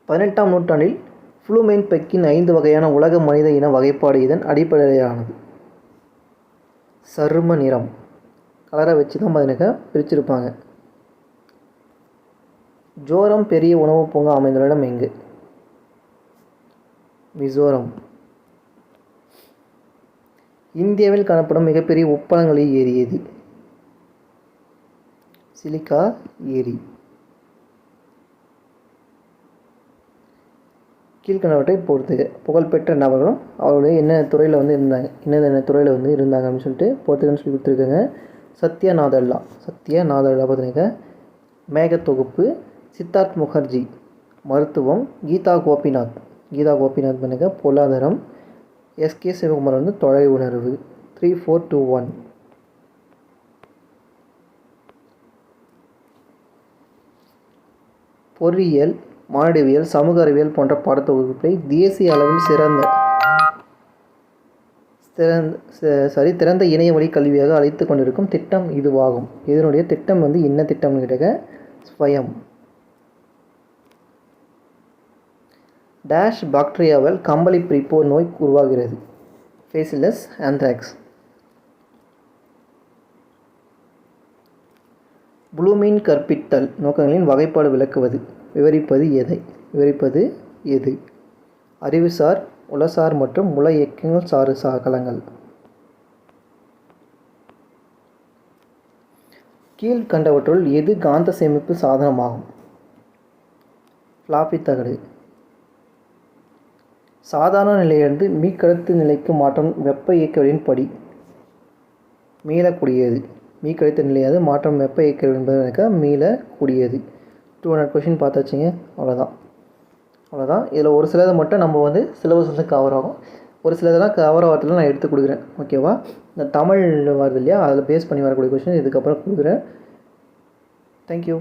18ஆம் நூற்றாண்டில் ஃப்ளூமென்பெக்கின் 5 வகையான உலக மனித இன வகைப்பாடு இதன் அடிப்படையானது. சரும நிறம் கலரை வச்சு தான் பார்த்தீங்கன்னா பிரிச்சிருப்பாங்க. ஜோரம் பெரிய உணவு பூங்கா அமைந்துள்ள இடம் எங்கு? மிசோரம். இந்தியாவில் காணப்படும் மிகப்பெரிய உப்பளங்களை ஏரி எது? சிலிக்கா ஏரி. கீழ்கண்டவற்றை பொறுத்துக. புகழ்பெற்ற நபர்களும் அவருடைய என்னென்ன துறையில் வந்து இருந்தாங்க அப்படின்னு சொல்லிட்டு பொறுத்துக்கன்னு சொல்லி கொடுத்துருக்காங்க. சத்யநாதல்லா பார்த்தீங்கன்னா மேகத்தொகுப்பு. சித்தார்த் முகர்ஜி மருத்துவம். கீதா கோபிநாத் பண்ணுங்க பொருளாதாரம். S.K. சிவகுமார் வந்து தொலை உணர்வு. 3, 4, 2, 1. பொறியியல், மானிடவியல், சமூக அறிவியல் போன்ற பாடத்தொகுப்பை தேசிய அளவில் திறந்த இணைய வழி கல்வியாக அழைத்து கொண்டிருக்கும் திட்டம் இதுவாகும். இதனுடைய திட்டம் வந்து என்ன திட்டம்னு கேட்டாங்க ஸ்வயம். டேஷ் பாக்டீரியாவால் கம்பளி பிரிப்போர் நோய் உருவாகிறது. Bacillus anthrax. ப்ளூமின் கற்பித்தல் நோக்கங்களின் வகைப்பாடு விவரிப்பது எது? அறிவுசார், உளசார் மற்றும் உள இயக்கங்கள் சாறு களங்கள். கீழ்கண்டவற்றுள் எது காந்த சேமிப்பு சாதனமாகும்? ஃப்ளாப்பி தகடு. சாதாரண நிலையிலிருந்து மீக்கடத்து நிலைக்கு மாற்றம் வெப்ப இயக்கவியலின் படி. மீளக்கூடியது. மீக்கடத்து நிலையாது மாற்றம் வெப்ப இயக்கவியல் என்பது மீளக்கூடியது. 200 கொஷின் பார்த்தாச்சுங்க. அவ்வளோதான். இதில் ஒரு சிலதை மட்டும் நம்ம வந்து சிலபஸ் வந்து கவர் ஆகும். ஒரு சிலதெல்லாம் கவர் ஆகிறதுல நான் எடுத்து கொடுக்குறேன். ஓகேவா? இந்த தமிழ் வருது இல்லையா, அதில் பேஸ் பண்ணி வரக்கூடிய கொஷின் இதுக்கப்புறம் கொடுக்குறேன். தேங்க்யூ.